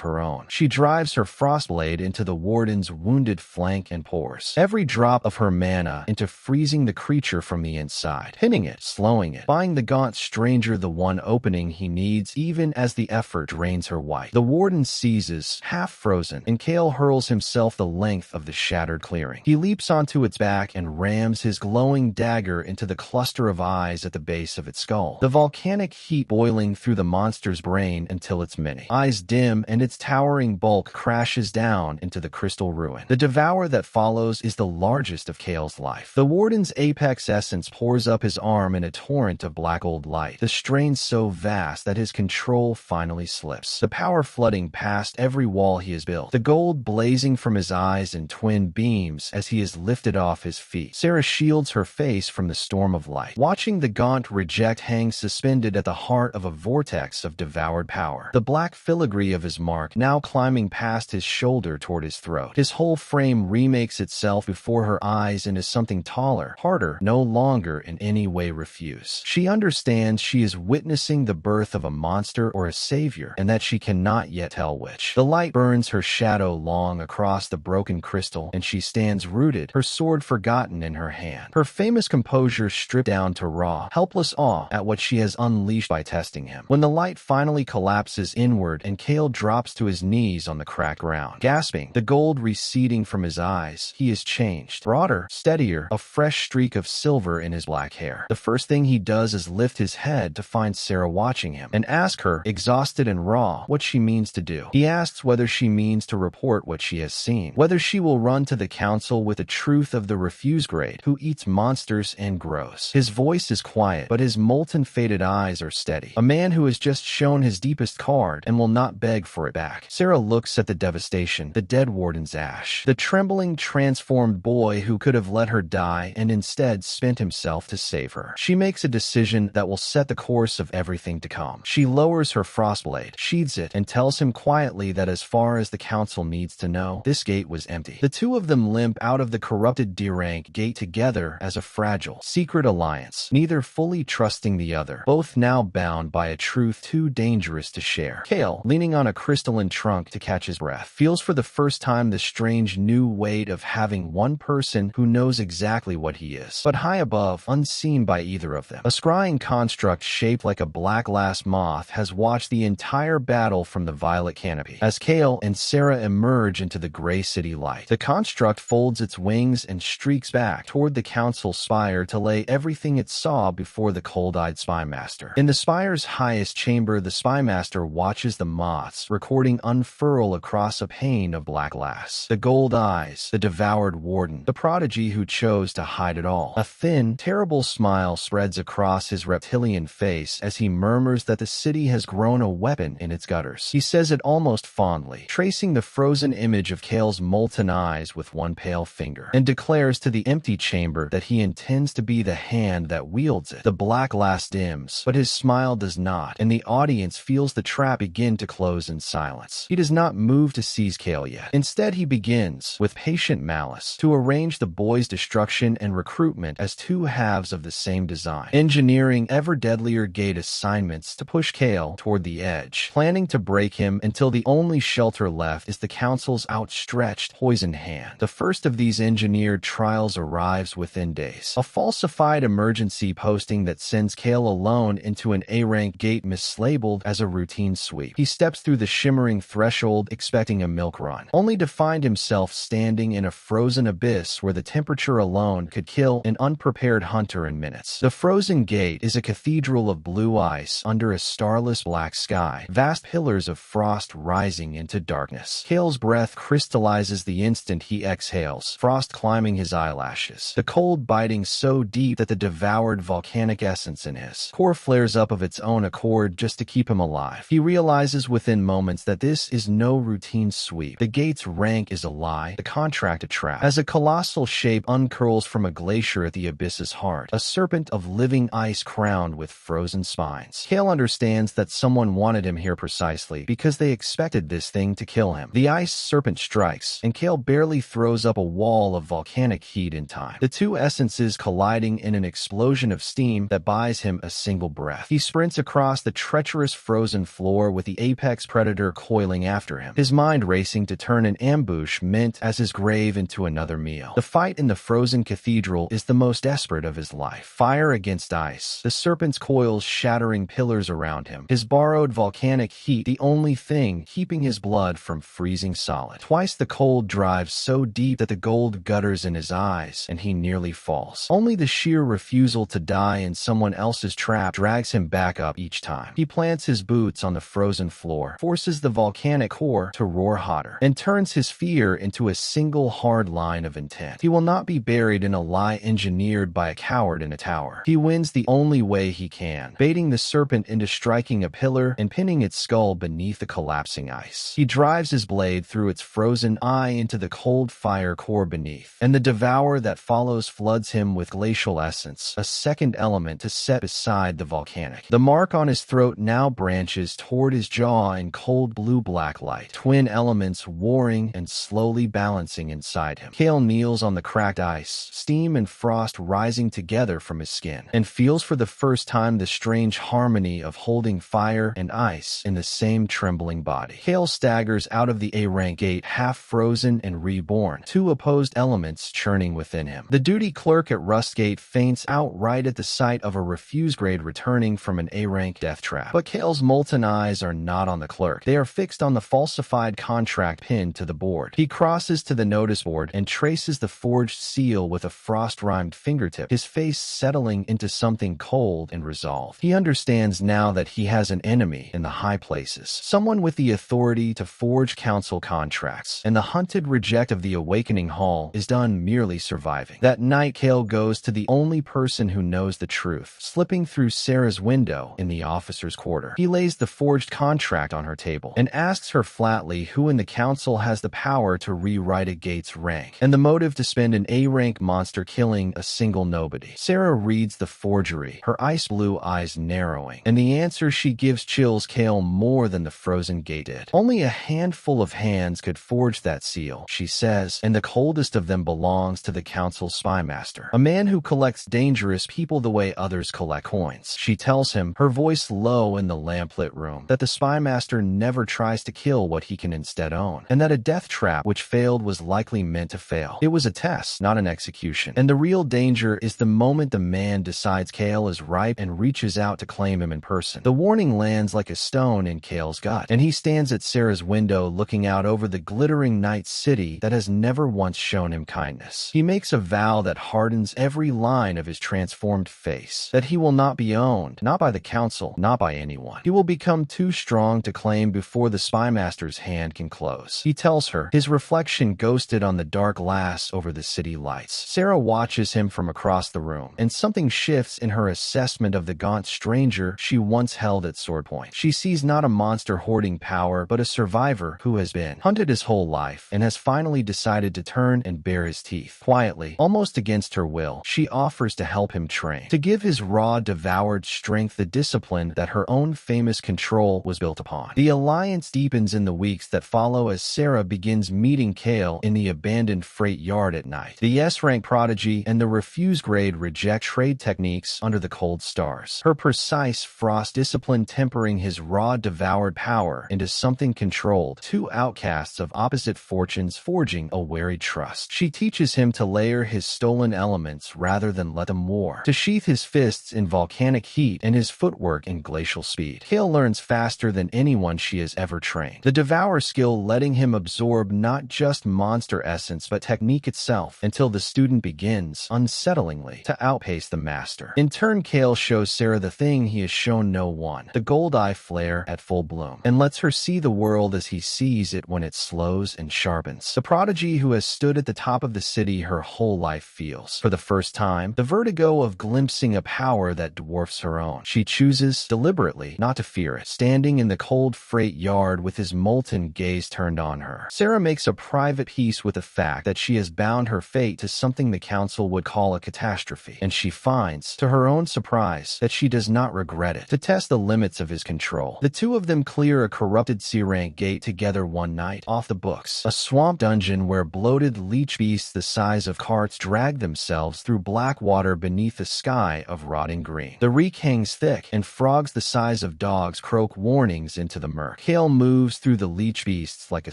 her own. She drives her frostblade into the warden's wounded flank and pours every drop of her mana into freezing the creature from the inside, pinning it, slowing it, buying the gaunt stranger the one opening he needs even as the effort drains her white. The warden seizes, half frozen, and Kale hurls himself the length of the shattered clearing. He leaps onto its back and rams his glowing dagger into the cluster of eyes at the base of its skull, the volcanic heat boiling through the monster's brain until its many eyes dim and its towering bulk crashes down into the crystal ruin. The devour that follows is the largest of Kale's life. The warden's apex essence pours up his arm in a torrent of black old light, the strain so vast that his control finally slips, the power flooding past every wall he has built, the gold blazing from his eyes in twin beams as he is lifted off his feet. Sarah shields her face from the storm of light, watching the gaunt reject hang suspended at the heart of a vortex of devoured power, the black filigree of his mark now climbing past his shoulder toward his throat. His whole frame remakes itself before her eyes into something taller, harder, no longer in any way refuse. She understands she is witnessing the birth of a monster or a savior, and that she cannot yet tell which. The light burns her shadow long across the broken crystal, and she stands rooted, her sword forgotten in her hand, her famous composure stripped down to raw, helpless awe at what she has unleashed by testing him. When the light finally collapses inward and Kale drops to his knees on the cracked ground, gasping, the gold receding from his eyes, he is changed, broader, steadier, a fresh streak of silver in his black hair. The first thing he does is lift his head to find Sarah watching him and ask her, exhausted and raw, what she means to do. He asks whether she means to report what she has seen, whether she will run to the council with the truth of the refuse grade who eats monsters and grows. His voice is quiet, but his molten faded eyes are steady. A man who has just shown his deepest card and will not beg for it back. Sarah looks at the devastation, the dead warden's ash, the trembling, transformed boy who could have let her die and instead spent himself to save her. She makes a decision that will set the course of everything to come. She lowers her frostblade, sheathes it, and tells him quietly that as far as the council needs to know, this gate was empty. The two of them limp out of the corrupted D-rank gate together as a fragile, secret alliance, neither fully trusting the other, both now bound by a truth too dangerous to share. Kale, leaning on a crystalline trunk to catch his breath, feels for the first time the strange new weight of having one person who knows exactly what he is, but high above, unseen by either of them. A scrying construct shaped like a black glass moth has watched the entire battle from the violet canopy. As Kale and Sarah emerge into the gray city light, the construct folds its wings and streaks back toward the council spire to lay everything it saw before the cold-eyed spymaster. In the spire's highest chamber, the spymaster watches the moths, recording unfurl across a pane of black glass. The gold eyes, the devoured warden, the prodigy who chose to hide it all. A thin, terrible smile spreads across his reptilian face as he murmurs that the city has grown a weapon in its gutters. He says it almost fondly, tracing the frozen image of Kale's molten eyes with one pale finger, and declares to the empty chamber that he intends to be the hand that wields it. The black glass dims, but his smile does not, and the audience feels the trap begin to close in silence. He does not move to seize Kale yet. Instead, he begins, with patient malice, to arrange the boy's destruction and recruitment as two halves of the same design, engineering ever deadlier gate assignments to push Kale toward the edge, planning to break him until the only shelter left is the council's outstretched, poisoned hand. The first of these engineered trials arrives within days. A falsified emergency posting that sends Kale alone into an A-rank gate mislabeled as a routine sweep. He steps through the shimmering threshold expecting a milk run, only to find himself standing in a frozen abyss where the temperature alone could kill an unprepared hunter in minutes. The frozen gate is a cathedral of blue ice under a starless black sky, vast pillars of frost rising into darkness. Kale's breath crystallizes the instant he exhales, frost climbing his eyelashes, the cold biting so deep that the devoured volcanic essence in his core flares up of its own accord just to keep him alive. He realizes within moments that this is no routine sweep. The gate's rank is a lie, the contract a trap. As a colossal shape uncurls from a glacier at the abyss's heart, a serpent of living ice crowned with frozen spines. Kale understands that someone wanted him here precisely because they expected this thing to kill him. The ice serpent strikes, and Kale barely throws up a wall of volcanic heat in time. The two essences colliding in an explosion explosion of steam that buys him a single breath. He sprints across the treacherous frozen floor with the apex predator coiling after him, his mind racing to turn an ambush meant as his grave into another meal. The fight in the frozen cathedral is the most desperate of his life. Fire against ice, the serpent's coils shattering pillars around him, his borrowed volcanic heat the only thing keeping his blood from freezing solid. Twice the cold drives so deep that the gold gutters in his eyes, and he nearly falls. Only the sheer refusal to die in someone else's trap drags him back up each time. He plants his boots on the frozen floor, forces the volcanic core to roar hotter, and turns his fear into a single hard line of intent. He will not be buried in a lie engineered by a coward in a tower. He wins the only way he can, baiting the serpent into striking a pillar and pinning its skull beneath the collapsing ice. He drives his blade through its frozen eye into the cold fire core beneath, and the devour that follows floods him with glacial essence, a second element to set beside the volcanic. The mark on his throat now branches toward his jaw in cold blue-black light, twin elements warring and slowly balancing inside him. Kale kneels on the cracked ice, steam and frost rising together from his skin, and feels for the first time the strange harmony of holding fire and ice in the same trembling body. Kale staggers out of the A-rank gate half frozen and reborn, two opposed elements churning within him. The duty clerk at Rustgate faints outright at the sight of a refuse grade returning from an A-rank death trap. But Kale's molten eyes are not on the clerk. They are fixed on the falsified contract pinned to the board. He crosses to the notice board and traces the forged seal with a frost-rhymed fingertip, his face settling into something cold and resolved. He understands now that he has an enemy in the high places, someone with the authority to forge council contracts, and the hunted reject of the Awakening Hall is done merely surviving. That night, Kale goes to the only person who knows the truth, slipping through Sarah's window in the officer's quarter. He lays the forged contract on her table and asks her flatly who in the council has the power to rewrite a gate's rank, and the motive to spend an A-rank monster killing a single nobody. Sarah reads the forgery, her ice blue eyes narrowing, and the answer she gives chills Kale more than the frozen gate did. Only a handful of hands could forge that seal, she says, and the coldest of them belongs to the council's spymaster, a man who collects dangerous people the way others collect coins. She tells him, her voice low in the lamplit room, that the spymaster never tries to kill what he can instead own, and that a death trap which failed was likely meant to fail. It was a test, not an execution, and the real danger is the moment the man decides Kale is ripe and reaches out to claim him in person. The warning lands like a stone in Kale's gut, and he stands at Sarah's window looking out over the glittering night city that has never once shown him kindness. He makes a vow that hardens every line of his transformed face, that he will not be owned, not by the council, not by anyone. He will become too strong to claim before the spymaster's hand can close. He tells her, his reflection ghosted on the dark glass over the city lights. Sarah watches him from across the room, and something shifts in her assessment of the gaunt stranger she once held at sword point. She sees not a monster hoarding power, but a survivor who has been hunted his whole life and has finally decided to turn and bare his teeth. Quietly, almost against her will, she offers to help him train, to give his raw, devoured strength the discipline that her own famous control was built upon. The alliance deepens in the weeks that follow as Sarah begins meeting Kale in the abandoned freight yard at night. The S-rank prodigy and the refuse grade reject trade techniques under the cold stars, her precise frost discipline tempering his raw, devoured power into something controlled, two outcasts of opposite fortunes forging a wary trust. She teaches him to layer his stolen elements rather than let them war, to sheath his fists in volcanic heat and his footwork in glacial speed. Kale learns faster than anyone she has ever trained, the devour skill letting him absorb not just monster essence but technique itself, until the student begins, unsettlingly, to outpace the master. In turn, Kale shows Sarah the thing he has shown no one, the gold eye flare at full bloom, and lets her see the world as he sees it when it slows and sharpens. The prodigy who has stood at the top of the city her whole life feels, for the first time, the vertigo of glimpsing a power that dwarfs her own. She chooses, deliberately, not to fear it, standing in the cold freight yard with his molten gaze turned on her. Sarah makes a private peace with the fact that she has bound her fate to something the council would call a catastrophe, and she finds, to her own surprise, that she does not regret it. To test the limits of his control, the two of them clear a corrupted C-rank gate together one night, off the books, a swamp dungeon where bloated leech beasts the size of carts drag themselves through black water beneath beneath a sky of rotting green. The reek hangs thick, and frogs the size of dogs croak warnings into the murk. Kale moves through the leech beasts like a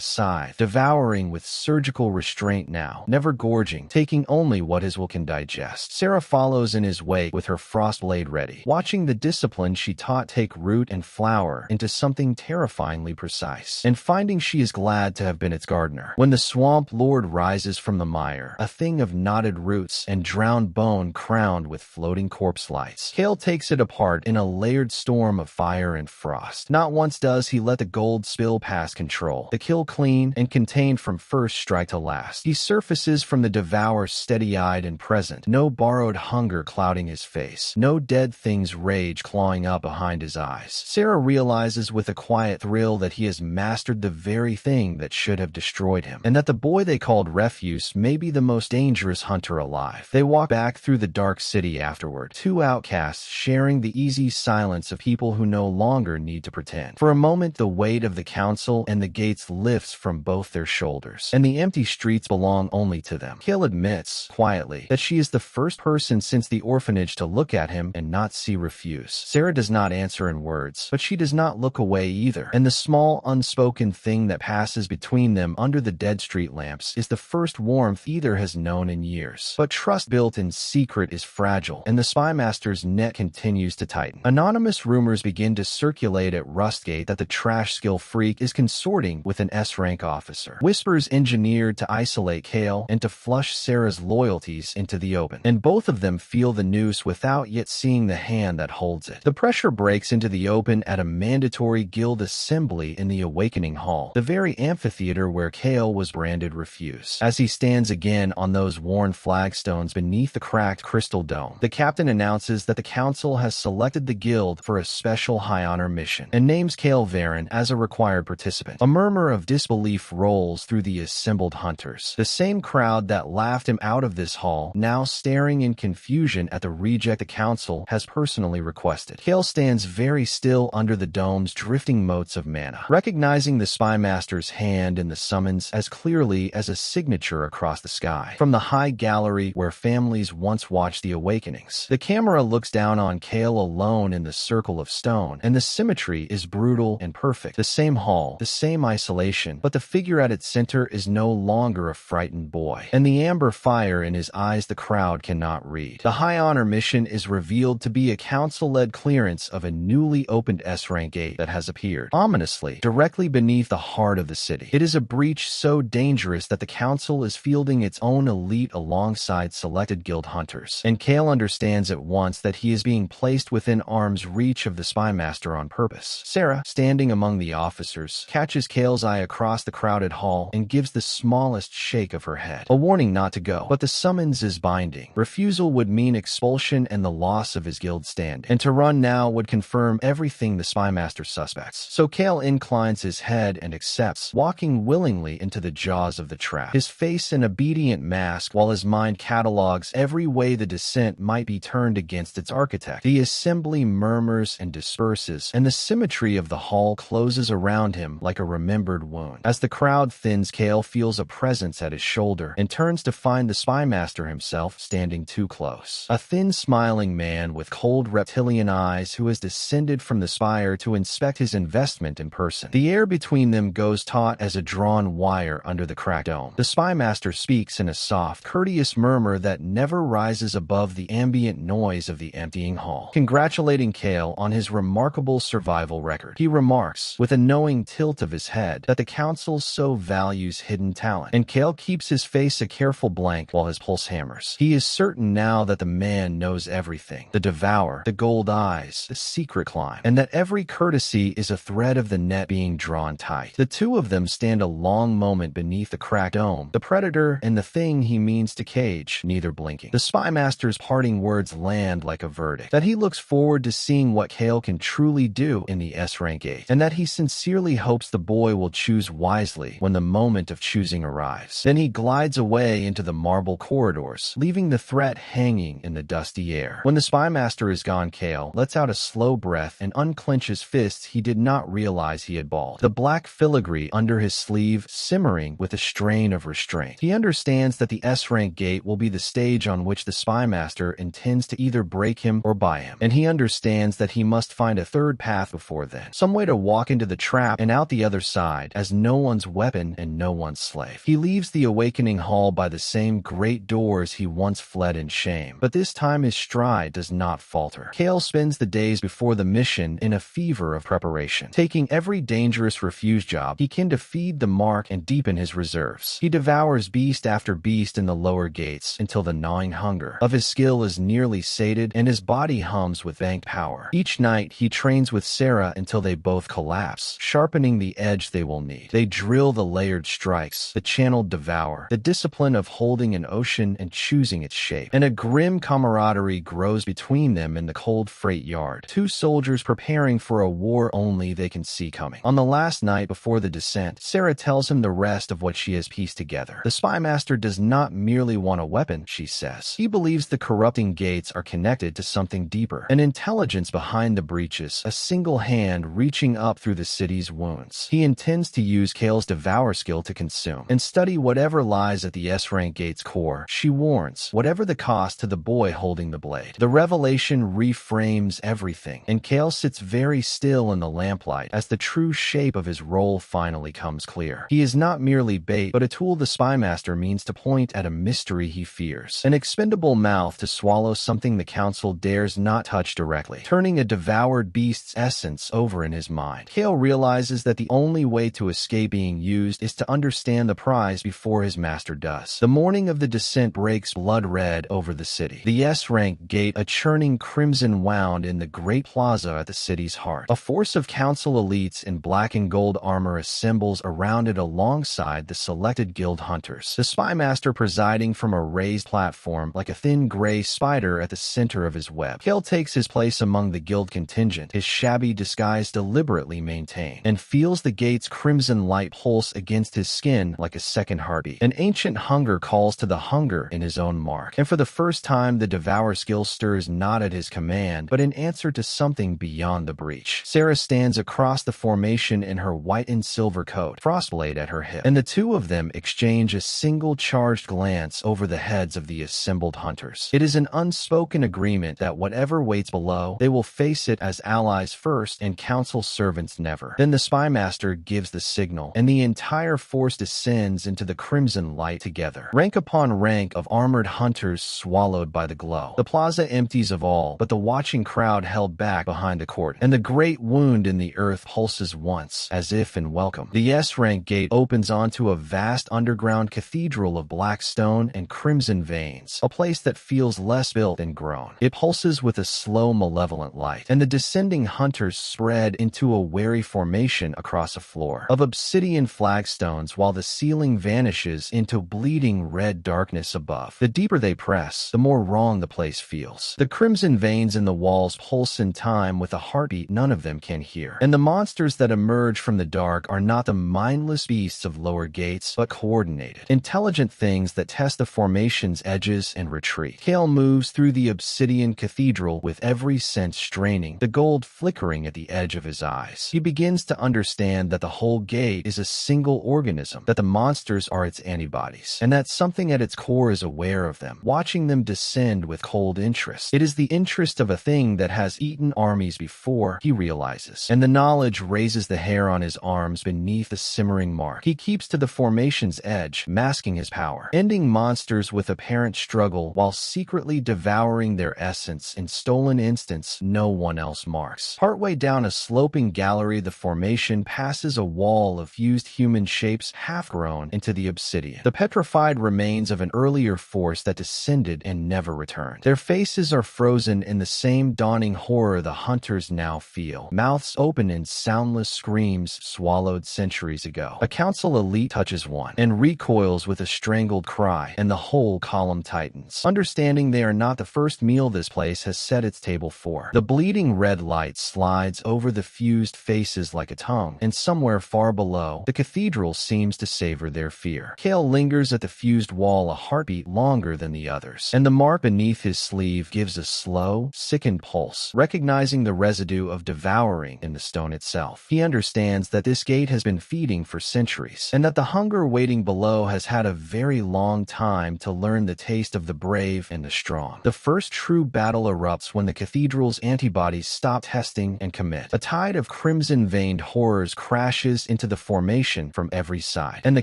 scythe, devouring with surgical restraint now, never gorging, taking only what his will can digest. Sarah follows in his wake with her frost blade ready, watching the discipline she taught take root and flower into something terrifyingly precise, and finding she is glad to have been its gardener. When the swamp lord rises from the mire, a thing of knotted roots and drowned bone crowned with floating corpse lights, Kale takes it apart in a layered storm of fire and frost. Not once does he let the gold spill past control, the kill clean and contained from first strike to last. He surfaces from the devourer steady-eyed and present, no borrowed hunger clouding his face, no dead thing's rage clawing up behind his eyes. Sarah realizes with a quiet thrill that he has mastered the very thing that should have destroyed him, and that the boy they called Refuse may be the most dangerous hunter alive. They walk back through the dark city afterward, two outcasts sharing the easy silence of people who no longer need to pretend. For a moment, the weight of the council and the gates lifts from both their shoulders, and the empty streets belong only to them. Kale admits, quietly, that she is the first person since the orphanage to look at him and not see Refuse. Sarah does not answer in words, but she does not look away either, and the small, unspoken thing that passes between them under the dead street lamps is the first warmth either has known in years. But trust built in secret is fragile, and the spymaster's net continues to tighten. Anonymous rumors begin to circulate at Rustgate that the trash skill freak is consorting with an S-rank officer. Whispers engineered to isolate Kale and to flush Sarah's loyalties into the open, and both of them feel the noose without yet seeing the hand that holds it. The pressure breaks into the open at a mandatory guild assembly in the Awakening Hall, the very amphitheater where Kale was branded Refuse. As he stands again on those worn flagstones beneath the cracked crystal dome, the captain announces that the council has selected the guild for a special high honor mission, and names Kale Varen as a required participant. A murmur of disbelief rolls through the assembled hunters, the same crowd that laughed him out of this hall, now staring in confusion at the reject the council has personally requested. Kale stands very still under the dome's drifting motes of mana, recognizing the spymaster's hand in the summons as clearly as a signature across the sky. From the high gallery where families once watched the awakenings, the camera looks down on Kale alone in the circle of stone, and the symmetry is brutal and perfect. The same hall, the same isolation, but the figure at its center is no longer a frightened boy, and the amber fire in his eyes the crowd cannot read. The high honor mission is revealed to be a council-led clearance of a newly opened S-rank gate that has appeared, ominously, directly beneath the heart of the city. It is a breach so dangerous that the council is fielding its own elite alongside selected guild hunters, and Kale understands at once that he is being placed within arm's reach of the spymaster on purpose. Sarah, standing among the officers, catches Kale's eye across the crowded hall and gives the smallest shake of her head, a warning not to go. But the summons is binding. Refusal would mean expulsion and the loss of his guild standing, and to run now would confirm everything the spymaster suspects. So Kale inclines his head and accepts, walking willingly into the jaws of the trap, his face an obedient mask while his mind catalogues every way the descent might be turned against its architect. The assembly murmurs and disperses, and the symmetry of the hall closes around him like a remembered wound. As the crowd thins, Kale feels a presence at his shoulder and turns to find the spymaster himself standing too close. A thin, smiling man with cold reptilian eyes who has descended from the spire to inspect his investment in person. The air between them goes taut as a drawn wire under the cracked dome. The spymaster speaks in a soft, courteous murmur that never rises above the ambient noise of the emptying hall. Congratulating Kale on his remarkable survival record, he remarks, with a knowing tilt of his head, that the council so values hidden talent, and Kale keeps his face a careful blank while his pulse hammers. He is certain now that the man knows everything, the devour, the gold eyes, the secret climb, and that every courtesy is a thread of the net being drawn tight. The two of them stand a long moment beneath the cracked dome, the predator and the thing he means to cage, neither blinking. The spymaster's parting words land like a verdict, that he looks forward to seeing what Kale can truly do in the S-rank gate, and that he sincerely hopes the boy will choose wisely when the moment of choosing arrives. Then he glides away into the marble corridors, leaving the threat hanging in the dusty air. When the spymaster is gone, Kale lets out a slow breath and unclenches fists he did not realize he had balled, the black filigree under his sleeve simmering with a strain of restraint. He understands that the S-rank gate will be the stage on which the spymaster Master intends to either break him or buy him, and he understands that he must find a third path before then. Some way to walk into the trap and out the other side as no one's weapon and no one's slave. He leaves the awakening hall by the same great doors he once fled in shame, but this time his stride does not falter. Kale spends the days before the mission in a fever of preparation, taking every dangerous refuse job he can to feed the mark and deepen his reserves. He devours beast after beast in the lower gates until the gnawing hunger of his skill is nearly sated and his body hums with banked power. Each night he trains with Sarah until they both collapse, sharpening the edge they will need. They drill the layered strikes, the channeled devour, the discipline of holding an ocean and choosing its shape, and a grim camaraderie grows between them in the cold freight yard. Two soldiers preparing for a war only they can see coming. On the last night before the descent, Sarah tells him the rest of what she has pieced together. The spy master does not merely want a weapon, she says. He believes the corrupting gates are connected to something deeper, an intelligence behind the breaches, a single hand reaching up through the city's wounds. He intends to use Kale's devour skill to consume and study whatever lies at the S-rank gate's core. She warns, whatever the cost to the boy holding the blade. The revelation reframes everything, and Kale sits very still in the lamplight as the true shape of his role finally comes clear. He is not merely bait, but a tool the spy master means to point at a mystery he fears. An expendable mouth to swallow something the council dares not touch directly, turning a devoured beast's essence over in his mind. Kale realizes that the only way to escape being used is to understand the prize before his master does. The morning of the descent breaks blood red over the city. The S-rank gate, a churning crimson wound in the great plaza at the city's heart. A force of council elites in black and gold armor assembles around it alongside the selected guild hunters. The spy master presiding from a raised platform like a thin gray spider at the center of his web. Kale takes his place among the guild contingent, his shabby disguise deliberately maintained, and feels the gate's crimson light pulse against his skin like a second heartbeat. An ancient hunger calls to the hunger in his own mark, and for the first time the devour skill stirs not at his command, but in answer to something beyond the breach. Sarah stands across the formation in her white and silver coat, frostblade at her hip, and the two of them exchange a single charged glance over the heads of the assembled hunters. It is an unspoken agreement that whatever waits below, they will face it as allies first and council servants never. Then the spy master gives the signal, and the entire force descends into the crimson light together. Rank upon rank of armored hunters swallowed by the glow. The plaza empties of all, but the watching crowd held back behind the court, and the great wound in the earth pulses once, as if in welcome. The S-rank gate opens onto a vast underground cathedral of black stone and crimson veins, a place that feels less built than grown. It pulses with a slow, malevolent light, and the descending hunters spread into a wary formation across a floor of obsidian flagstones while the ceiling vanishes into bleeding red darkness above. The deeper they press, the more wrong the place feels. The crimson veins in the walls pulse in time with a heartbeat none of them can hear, and the monsters that emerge from the dark are not the mindless beasts of lower gates, but coordinated, intelligent things that test the formation's edges and retreat. Kale moves through the obsidian cathedral with every sense straining, the gold flickering at the edge of his eyes. He begins to understand that the whole gate is a single organism, that the monsters are its antibodies, and that something at its core is aware of them, watching them descend with cold interest. It is the interest of a thing that has eaten armies before, he realizes, and the knowledge raises the hair on his arms beneath the simmering mark. He keeps to the formation's edge, masking his power, ending monsters with apparent struggle while secretly devouring their essence in stolen instants no one else marks. Partway down a sloping gallery, the formation passes a wall of fused human shapes half-grown into the obsidian, the petrified remains of an earlier force that descended and never returned. Their faces are frozen in the same dawning horror the hunters now feel, mouths open in soundless screams swallowed centuries ago. A council elite touches one and recoils with a strangled cry, and the whole column tightens, understanding they are not the first meal this place has set its table for. The bleeding red light slides over the fused faces like a tongue, and somewhere far below, the cathedral seems to savor their fear. Kale lingers at the fused wall a heartbeat longer than the others, and the mark beneath his sleeve gives a slow, sickened pulse, recognizing the residue of devouring in the stone itself. He understands that this gate has been feeding for centuries, and that the hunger waiting below has had a very long time to learn the taste of the brave brave and the strong. The first true battle erupts when the cathedral's antibodies stop testing and commit. A tide of crimson-veined horrors crashes into the formation from every side, and the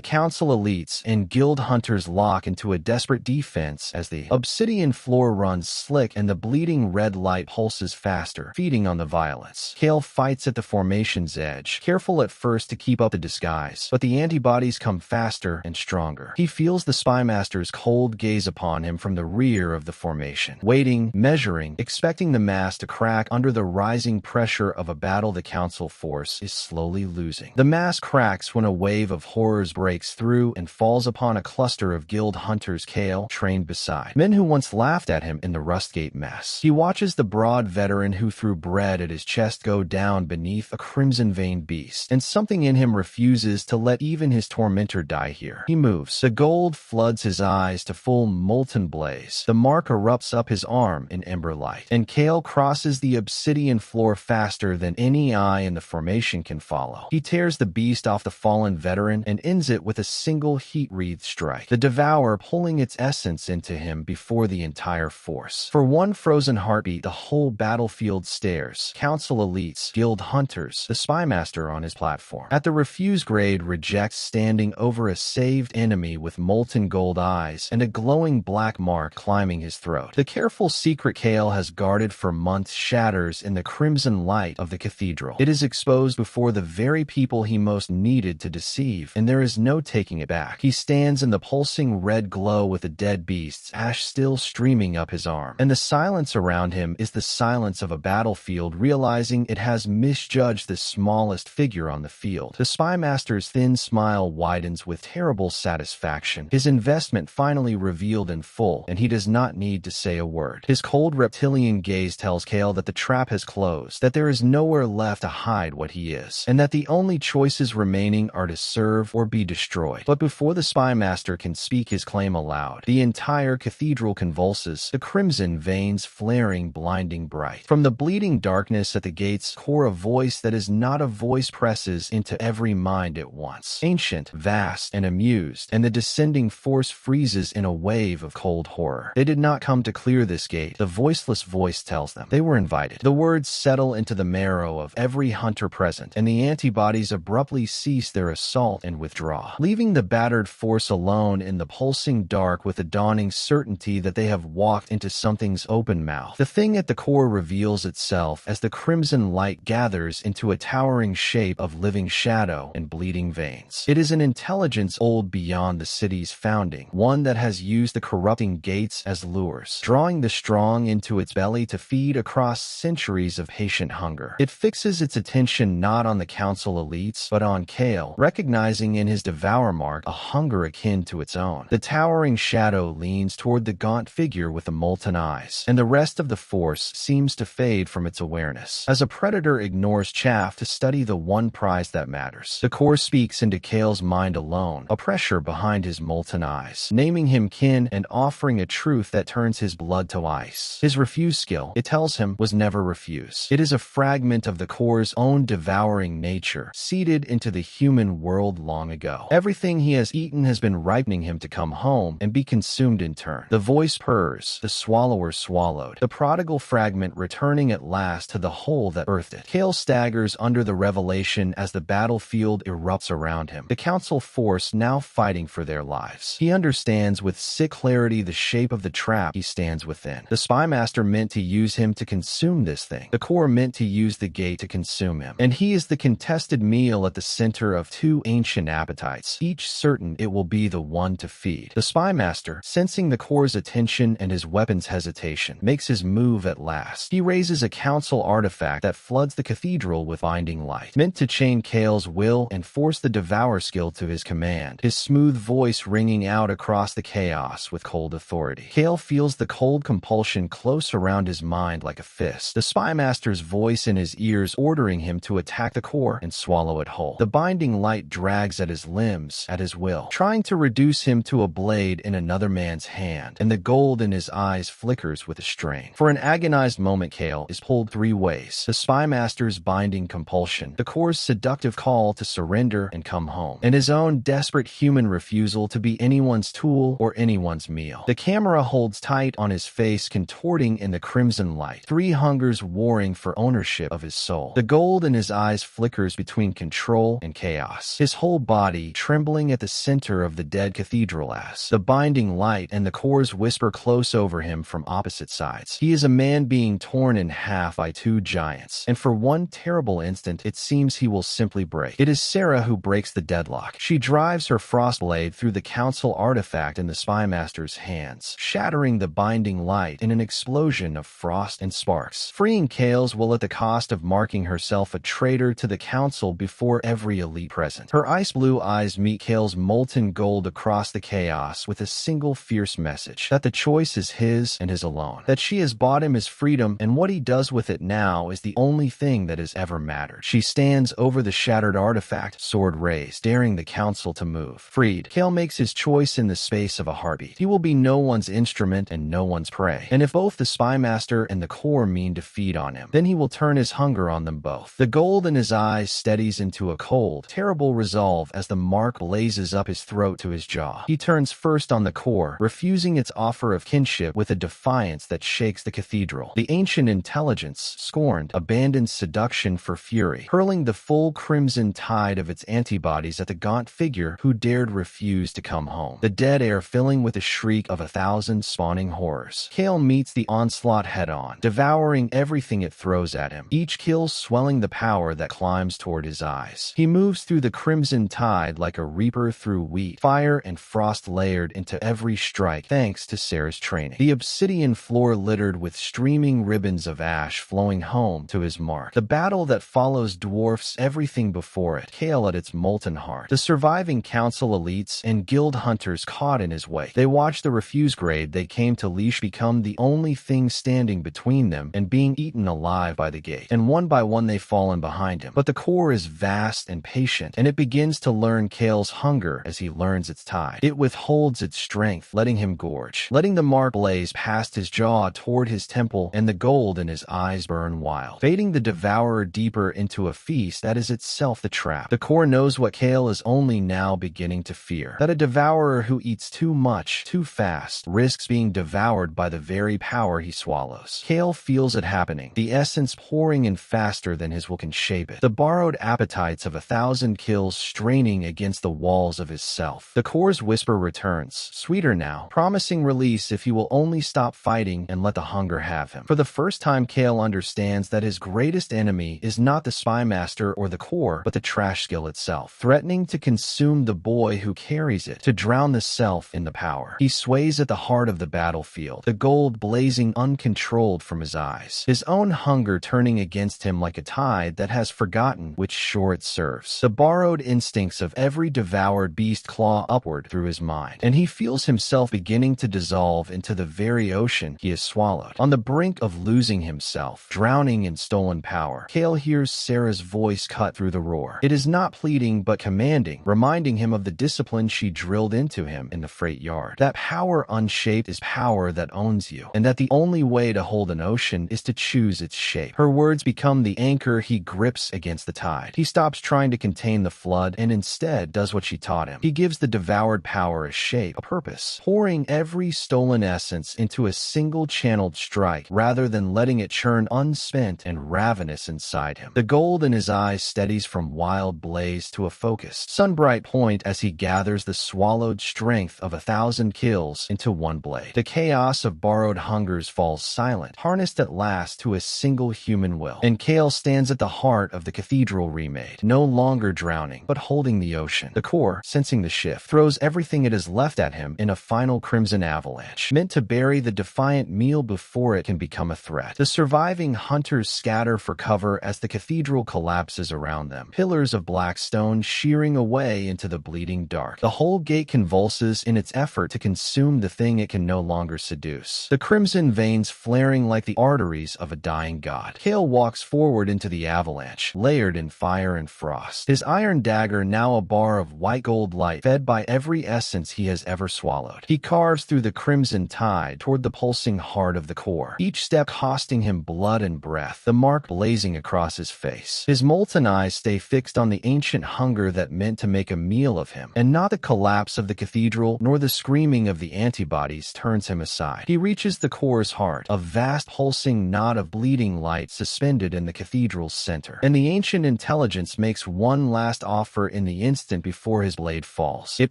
council elites and guild hunters lock into a desperate defense as the obsidian floor runs slick and the bleeding red light pulses faster, feeding on the violence. Kale fights at the formation's edge, careful at first to keep up the disguise, but the antibodies come faster and stronger. He feels the spymaster's cold gaze upon him from the rear of the formation, waiting, measuring, expecting the mass to crack under the rising pressure of a battle the council force is slowly losing. The mass cracks when a wave of horrors breaks through and falls upon a cluster of guild hunters Kale trained beside, men who once laughed at him in the Rustgate mess. He watches the broad veteran who threw bread at his chest go down beneath a crimson-veined beast, and something in him refuses to let even his tormentor die here. He moves. The gold floods his eyes to full molten blaze. The mark erupts up his arm in ember light, and Kale crosses the obsidian floor faster than any eye in the formation can follow. He tears the beast off the fallen veteran and ends it with a single heat-wreathed strike, the devourer pulling its essence into him before the entire force. For one frozen heartbeat, the whole battlefield stares. Council elites, guild hunters, the spymaster on his platform. At the refuse grade rejects standing over a saved enemy with molten gold eyes and a glowing black mark climbing his throat. The careful secret Kale has guarded for months shatters in the crimson light of the cathedral. It is exposed before the very people he most needed to deceive, and there is no taking it back. He stands in the pulsing red glow with the dead beast's ash still streaming up his arm, and the silence around him is the silence of a battlefield realizing it has misjudged the smallest figure on the field. The spymaster's thin smile widens with terrible satisfaction, his investment finally revealed in full, and he does not need to say a word. His cold reptilian gaze tells Kale that the trap has closed, that there is nowhere left to hide what he is, and that the only choices remaining are to serve or be destroyed. But before the spymaster can speak his claim aloud, the entire cathedral convulses, the crimson veins flaring blinding bright. From the bleeding darkness at the gates core a voice that is not a voice presses into every mind at once. Ancient, vast, and amused, and the descending force freezes in a wave of cold horror. They did not come to clear this gate, the voiceless voice tells them. They were invited. The words settle into the marrow of every hunter present, and the antibodies abruptly cease their assault and withdraw, leaving the battered force alone in the pulsing dark with a dawning certainty that they have walked into something's open mouth. The thing at the core reveals itself as the crimson light gathers into a towering shape of living shadow and bleeding veins. It is an intelligence old beyond the city's founding, one that has used the corrupting gates as lures, drawing the strong into its belly to feed across centuries of patient hunger. It fixes its attention not on the council elites, but on Kale, recognizing in his devour mark a hunger akin to its own. The towering shadow leans toward the gaunt figure with the molten eyes, and the rest of the force seems to fade from its awareness, as a predator ignores chaff to study the one prize that matters. The core speaks into Kale's mind alone, a pressure behind his molten eyes, naming him kin and offering a truth that turns his blood to ice. His refuse skill, it tells him, was never refuse. It is a fragment of the core's own devouring nature, seeded into the human world long ago. Everything he has eaten has been ripening him to come home and be consumed in turn. The voice purrs, the swallower swallowed, the prodigal fragment returning at last to the hole that birthed it. Kale staggers under the revelation as the battlefield erupts around him, the council force now fighting for their lives. He understands with sick clarity the shape of the trap he stands within. The spymaster meant to use him to consume this thing. The core meant to use the gate to consume him. And he is the contested meal at the center of two ancient appetites, each certain it will be the one to feed. The spymaster, sensing the core's attention and his weapon's hesitation, makes his move at last. He raises a council artifact that floods the cathedral with binding light, meant to chain Kale's will and force the devour skill to his command, his smooth voice ringing out across the chaos with cold authority. Kale feels the cold compulsion close around his mind like a fist, the spymaster's voice in his ears ordering him to attack the core and swallow it whole. The binding light drags at his limbs at his will, trying to reduce him to a blade in another man's hand, and the gold in his eyes flickers with a strain. For an agonized moment, Kale is pulled three ways: the spymaster's binding compulsion, the core's seductive call to surrender and come home, and his own desperate human refusal to be anyone's tool or anyone's meal. The camera camera holds tight on his face, contorting in the crimson light, three hungers warring for ownership of his soul. The gold in his eyes flickers between control and chaos, his whole body trembling at the center of the dead cathedral as the binding light and the cores whisper close over him from opposite sides. He is a man being torn in half by two giants, and for one terrible instant it seems he will simply break. It is Sarah who breaks the deadlock. She drives her frost blade through the council artifact in the spymaster's hands, shattering the binding light in an explosion of frost and sparks. Freeing Kales will at the cost of marking herself a traitor to the council before every elite present. Her ice blue eyes meet Kale's molten gold across the chaos with a single fierce message: that the choice is his and his alone, that she has bought him his freedom, and what he does with it now is the only thing that has ever mattered. She stands over the shattered artifact, sword raised, daring the council to move. Freed, Kale makes his choice in the space of a heartbeat. He will be no one's instrument and no one's prey. And if both the spymaster and the core mean to feed on him, then he will turn his hunger on them both. The gold in his eyes steadies into a cold, terrible resolve as the mark blazes up his throat to his jaw. He turns first on the core, refusing its offer of kinship with a defiance that shakes the cathedral. The ancient intelligence, scorned, abandons seduction for fury, hurling the full crimson tide of its antibodies at the gaunt figure who dared refuse to come home. The dead air filling with a shriek of 1,000 spawning horrors. Kale meets the onslaught head-on, devouring everything it throws at him, each kill swelling the power that climbs toward his eyes. He moves through the crimson tide like a reaper through wheat, fire and frost layered into every strike thanks to Sarah's training. The obsidian floor littered with streaming ribbons of ash flowing home to his mark. The battle that follows dwarfs everything before it, Kale at its molten heart. The surviving council elites and guild hunters caught in his wake. They watch the refuse grade they came to leash become the only thing standing between them and being eaten alive by the gate, and one by one they fall in behind him. But the core is vast and patient, and it begins to learn Kale's hunger as he learns its tide. It withholds its strength, letting him gorge, letting the mark blaze past his jaw toward his temple, and the gold in his eyes burn wild, fating the devourer deeper into a feast that is itself the trap. The core knows what Kale is only now beginning to fear, that a devourer who eats too much, too fast, risks being devoured by the very power he swallows. Kale feels it happening, the essence pouring in faster than his will can shape it, the borrowed appetites of 1,000 kills straining against the walls of his self. The core's whisper returns, sweeter now, promising release if he will only stop fighting and let the hunger have him. For the first time, Kale understands that his greatest enemy is not the spymaster or the core, but the trash skill itself, threatening to consume the boy who carries it, to drown the self in the power. He sways at the heart of the battlefield, the gold blazing uncontrolled from his eyes, his own hunger turning against him like a tide that has forgotten which shore it serves. The borrowed instincts of every devoured beast claw upward through his mind, and he feels himself beginning to dissolve into the very ocean he has swallowed. On the brink of losing himself, drowning in stolen power, Kale hears Sarah's voice cut through the roar. It is not pleading but commanding, reminding him of the discipline she drilled into him in the freight yard. That power unshaped is power that owns you, and that the only way to hold an ocean is to choose its shape. Her words become the anchor he grips against the tide. He stops trying to contain the flood and instead does what she taught him. He gives the devoured power a shape, a purpose, pouring every stolen essence into a single channeled strike rather than letting it churn unspent and ravenous inside him. The gold in his eyes steadies from wild blaze to a focused, sunbright point as he gathers the swallowed strength of 1,000 kills into one blade. The chaos of borrowed hungers falls silent, harnessed at last to a single human will, and Kale stands at the heart of the cathedral remade, no longer drowning, but holding the ocean. The core, sensing the shift, throws everything it has left at him in a final crimson avalanche, meant to bury the defiant meal before it can become a threat. The surviving hunters scatter for cover as the cathedral collapses around them, pillars of black stone shearing away into the bleeding dark. The whole gate convulses in its effort to consume the thing it can no longer seduce, the crimson veins flaring like the arteries of a dying god. Kale walks forward into the avalanche, layered in fire and frost, his iron dagger now a bar of white gold light fed by every essence he has ever swallowed. He carves through the crimson tide toward the pulsing heart of the core, each step costing him blood and breath, the mark blazing across his face. His molten eyes stay fixed on the ancient hunger that meant to make a meal of him, and not the collapse of the cathedral nor the screaming of the antibodies antibodies turns him aside. He reaches the core's heart, a vast pulsing knot of bleeding light suspended in the cathedral's center. And the ancient intelligence makes one last offer in the instant before his blade falls. It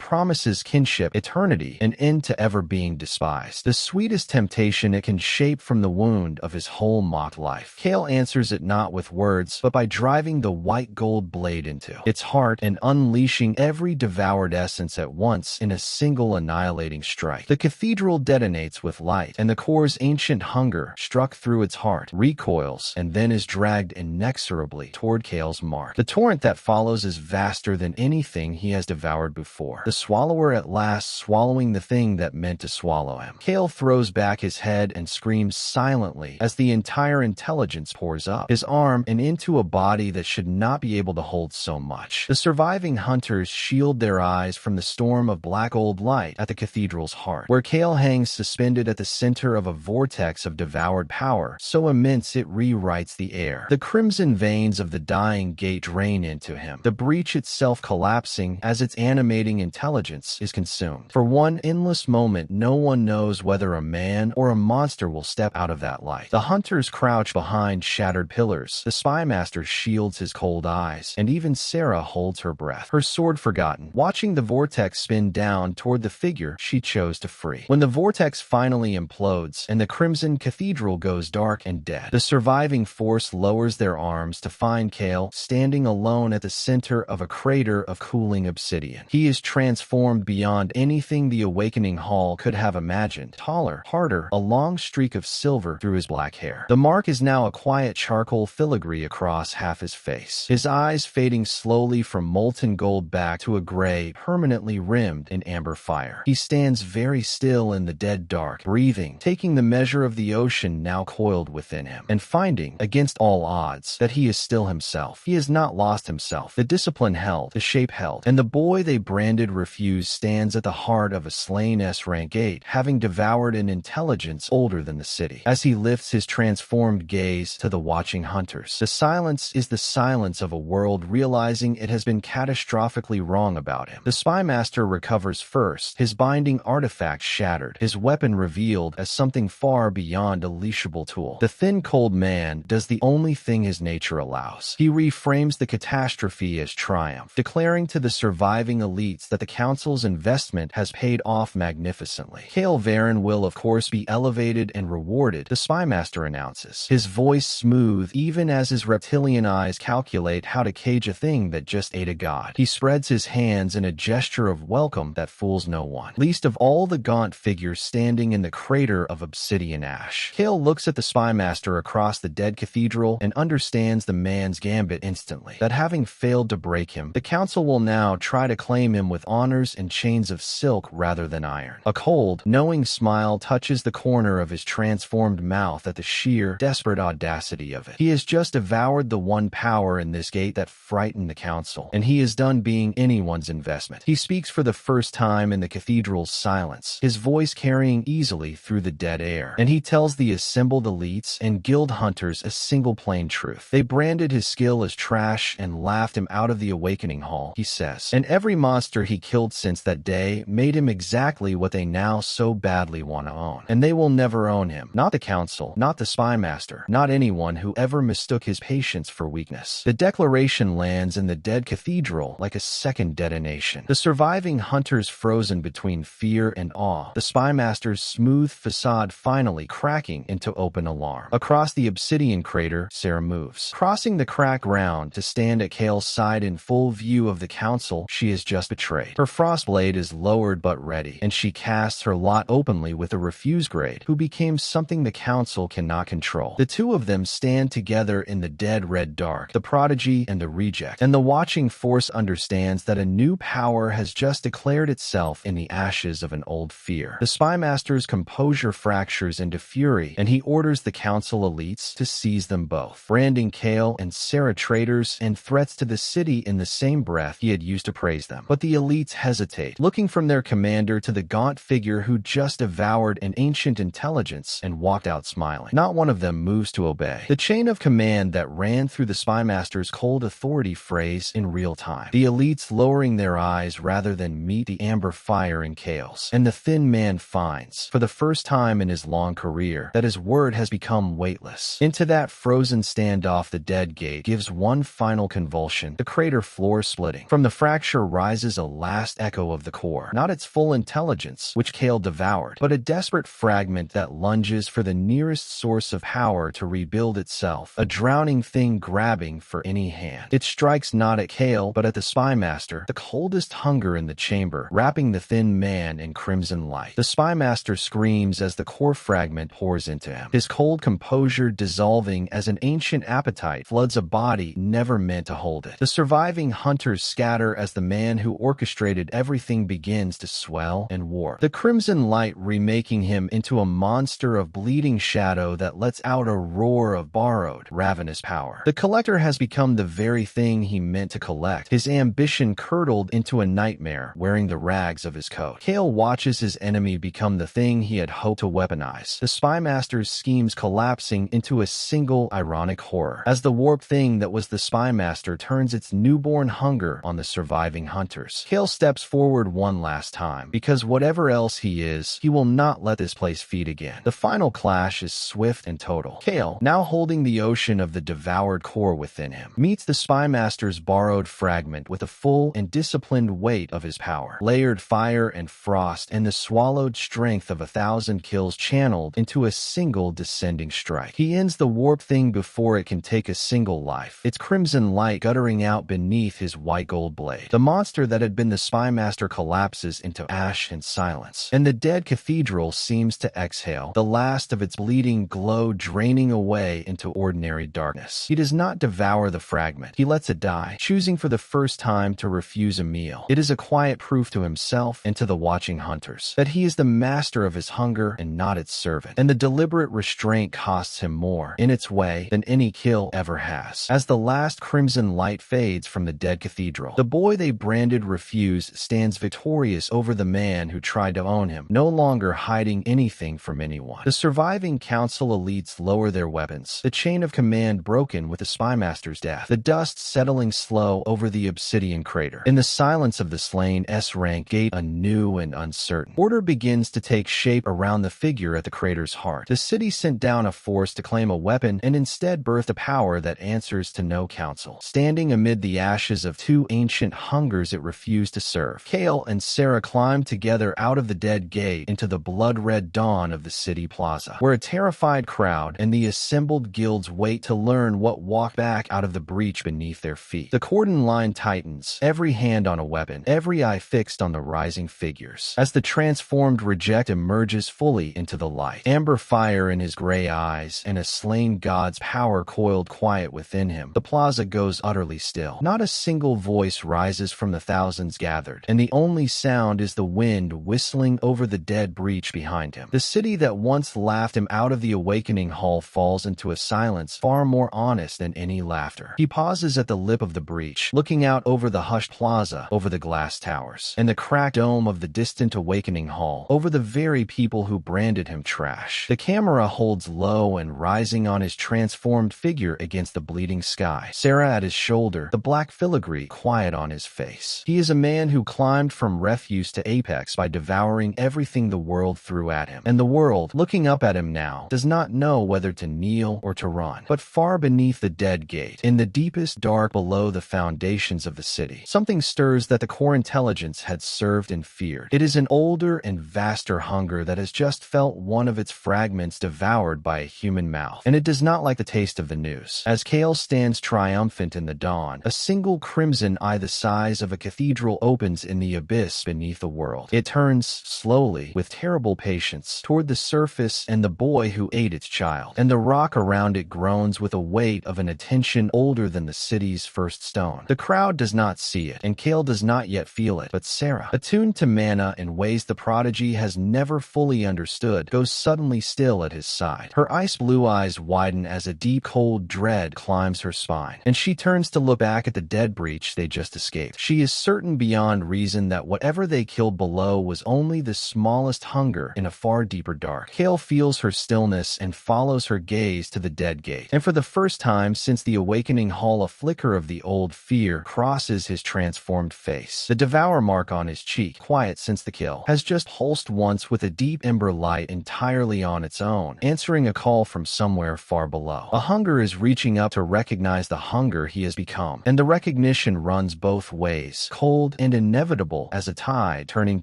promises kinship, eternity, an end to ever being despised. The sweetest temptation it can shape from the wound of his whole mocked life. Kale answers it not with words, but by driving the white gold blade into its heart and unleashing every devoured essence at once in a single annihilating strike. The cathedral detonates with light, and the core's ancient hunger, struck through its heart, recoils and then is dragged inexorably toward Kale's mark. The torrent that follows is vaster than anything he has devoured before. The swallower at last swallowing the thing that meant to swallow him. Kale throws back his head and screams silently as the entire intelligence pours up his arm and into a body that should not be able to hold so much. The surviving hunters shield their eyes from the storm of black old light at the cathedral's heart, where Kale hangs suspended at the center of a vortex of devoured power, so immense it rewrites the air. The crimson veins of the dying gate drain into him, the breach itself collapsing as its animating intelligence is consumed. For one endless moment, no one knows whether a man or a monster will step out of that light. The hunters crouch behind shattered pillars. The spy master shields his cold eyes, and even Sarah holds her breath, her sword forgotten, watching the vortex spin down toward the figure she chose to free. When the vortex finally implodes and the crimson cathedral goes dark and dead, the surviving force lowers their arms to find Kale standing alone at the center of a crater of cooling obsidian. He is transformed beyond anything the awakening hall could have imagined. Taller, harder, a long streak of silver through his black hair. The mark is now a quiet charcoal filigree across half his face, his eyes fading slowly from molten gold back to a gray, permanently rimmed in amber fire. He stands very still in the dead dark, breathing, taking the measure of the ocean now coiled within him, and finding, against all odds, that he is still himself. He has not lost himself. The discipline held, the shape held, and the boy they branded refused stands at the heart of a slain S-rank 8, having devoured an intelligence older than the city. As he lifts his transformed gaze to the watching hunters, the silence is the silence of a world realizing it has been catastrophically wrong about him. The spy master recovers first, his binding artifact shattered, his weapon revealed as something far beyond a leashable tool. The thin, cold man does the only thing his nature allows. He reframes the catastrophe as triumph, declaring to the surviving elites that the council's investment has paid off magnificently. Kale Varen will of course be elevated and rewarded, the spy master announces, his voice smooth even as his reptilian eyes calculate how to cage a thing that just ate a god. He spreads his hands in a gesture of welcome that fools no one, least of all the gaunt figures standing in the crater of obsidian ash. Kale looks at the spy master across the dead cathedral and understands the man's gambit instantly, that having failed to break him, the council will now try to claim him with honors and chains of silk rather than iron. A cold, knowing smile touches the corner of his transformed mouth at the sheer, desperate audacity of it. He has just devoured the one power in this gate that frightened the council, and he is done being anyone's investment. He speaks for the first time in the cathedral's silence, his voice carrying easily through the dead air, and he tells the assembled elites and guild hunters a single plain truth. They branded his skill as trash and laughed him out of the awakening hall, he says, and every monster he killed since that day made him exactly what they now so badly want to own. And they will never own him. Not the council, not the spy master, not anyone who ever mistook his patience for weakness. The declaration lands in the dead cathedral like a second detonation. The surviving hunters frozen between fear and awe, the spy master's smooth facade finally cracking into open alarm. Across the obsidian crater, Sarah moves, crossing the cracked ground to stand at Kale's side in full view of the council she has just betrayed. Her frostblade is lowered but ready, and she casts her lot openly with a refuse grade, who became something the council cannot control. The two of them stand together in the dead red dark, the prodigy and the reject, and the watching force understands that a new power has just declared itself in the ashes of an old fear. The spy master's composure fractures into fury, and he orders the council elites to seize them both, branding Kale and Sarah traitors and threats to the city in the same breath he had used to praise them. But the elites hesitate, looking from their commander to the gaunt figure who just devoured an ancient intelligence and walked out smiling. Not one of them moves to obey. The chain of command that ran through the spy master's cold authority phrase in real time. The elites lowering their eyes rather than meet the amber fire in Kale's, and the thin thin man finds, for the first time in his long career, that his word has become weightless. Into that frozen standoff, the dead gate gives one final convulsion, the crater floor splitting. From the fracture rises a last echo of the core, not its full intelligence, which Kale devoured, but a desperate fragment that lunges for the nearest source of power to rebuild itself, a drowning thing grabbing for any hand. It strikes not at Kale, but at the Spy Master, the coldest hunger in the chamber, wrapping the thin man in crimson light. The Spy Master screams as the core fragment pours into him, his cold composure dissolving as an ancient appetite floods a body never meant to hold it. The surviving hunters scatter as the man who orchestrated everything begins to swell and warp, the crimson light remaking him into a monster of bleeding shadow that lets out a roar of borrowed, ravenous power. The collector has become the very thing he meant to collect, his ambition curdled into a nightmare wearing the rags of his coat. Kale watches his enemy become the thing he had hoped to weaponize, the Spy Master's schemes collapsing into a single ironic horror, as the warped thing that was the Spy Master turns its newborn hunger on the surviving hunters. Kale steps forward one last time, because whatever else he is, he will not let this place feed again. The final clash is swift and total. Kale, now holding the ocean of the devoured core within him, meets the Spy Master's borrowed fragment with the full and disciplined weight of his power, layered fire and frost, and the swallowed strength of 1,000 kills channeled into a single descending strike. He ends the warped thing before it can take a single life, its crimson light guttering out beneath his white gold blade. The monster that had been the Spy Master collapses into ash and silence, and the dead cathedral seems to exhale, the last of its bleeding glow draining away into ordinary darkness. He does not devour the fragment. He lets it die, choosing for the first time to refuse a meal. It is a quiet proof to himself and to the watching hunters that he is the master of his hunger and not its servant, and the deliberate restraint costs him more, in its way, than any kill ever has. As the last crimson light fades from the dead cathedral, the boy they branded Refuse stands victorious over the man who tried to own him, no longer hiding anything from anyone. The surviving council elites lower their weapons, the chain of command broken with the Spy Master's death, the dust settling slow over the obsidian crater. In the silence of the slain, S-rank gate anew and uncertain. Order begins to take shape around the figure at the crater's heart. The city sent down a force to claim a weapon and instead birthed a power that answers to no council. Standing amid the ashes of two ancient hungers it refused to serve, Kale and Sarah climbed together out of the dead gate into the blood-red dawn of the city plaza, where a terrified crowd and the assembled guilds wait to learn what walked back out of the breach beneath their feet. The cordon line tightens, every hand on a weapon, every eye fixed on the rising figures. As the transformed reject emerges fully into the light, amber fire in his gray eyes and a slain god's power coiled quiet within him, the plaza goes utterly still. Not a single voice rises from the thousands gathered, and the only sound is the wind whistling over the dead breach behind him. The city that once laughed him out of the awakening hall falls into a silence far more honest than any laughter. He pauses at the lip of the breach, looking out over the hushed plaza, over the glass towers, and the cracked dome of the distant awakening hall, over the very people who branded him trash. The camera holds low and rising on his transformed figure against the bleeding sky, Sarah at his shoulder, the black filigree quiet on his face. He is a man who climbed from refuse to apex by devouring everything the world threw at him, and the world, looking up at him now, does not know whether to kneel or to run. But far beneath the dead gate, in the deepest dark below the foundations of the city, something stirs that the core intelligence had served and feared. It is an older and vaster hunger that has just felt one of its fragments devoured by a human mouth, and it does not like the taste of the news. As Kale stands triumphant in the dawn, a single crimson eye the size of a cathedral opens in the abyss beneath the world. It turns slowly, with terrible patience, toward the surface and the boy who ate its child, and the rock around it groans with a weight of an attention older than the city's first stone. The crowd does not see it, and Kale does not yet feel it, but Sarah, attuned to mana in ways the prodigy has never fully understood, goes suddenly still at his side. Her ice-blue eyes widen as a deep cold dread climbs her spine, and she turns to look back at the dead breach they just escaped. She is certain beyond reason that whatever they killed below was only the smallest hunger in a far deeper dark. Kale feels her stillness and follows her gaze to the dead gate, and for the first time since the awakening hall a flicker of the old fear crosses his transformed face. The devour mark on his cheek, quiet since the kill, has has just pulsed once with a deep ember light entirely on its own, answering a call from somewhere far below. A hunger is reaching up to recognize the hunger he has become, and the recognition runs both ways, cold and inevitable as a tide turning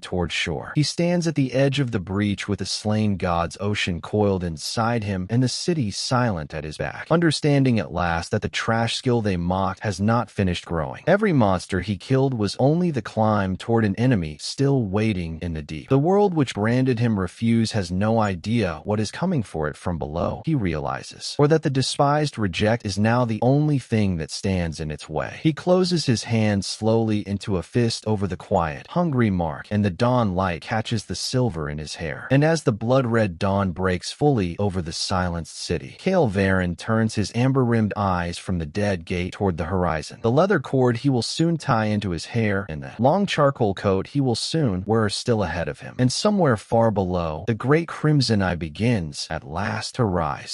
towards shore. He stands at the edge of the breach with the slain god's ocean coiled inside him and the city silent at his back, understanding at last that the trash skill they mocked has not finished growing. Every monster he killed was only the climb toward an enemy still waiting in the deep. The world which branded him refuse has no idea what is coming for it from below, he realizes, or that the despised reject is now the only thing that stands in its way. He closes his hand slowly into a fist over the quiet, hungry mark, and the dawn light catches the silver in his hair. And as the blood-red dawn breaks fully over the silenced city, Kale Varen turns his amber-rimmed eyes from the dead gate toward the horizon. The leather cord he will soon tie into his hair, and the long charcoal coat he will soon wear are still ahead of him. And somewhere far below, the great crimson eye begins, at last, to rise.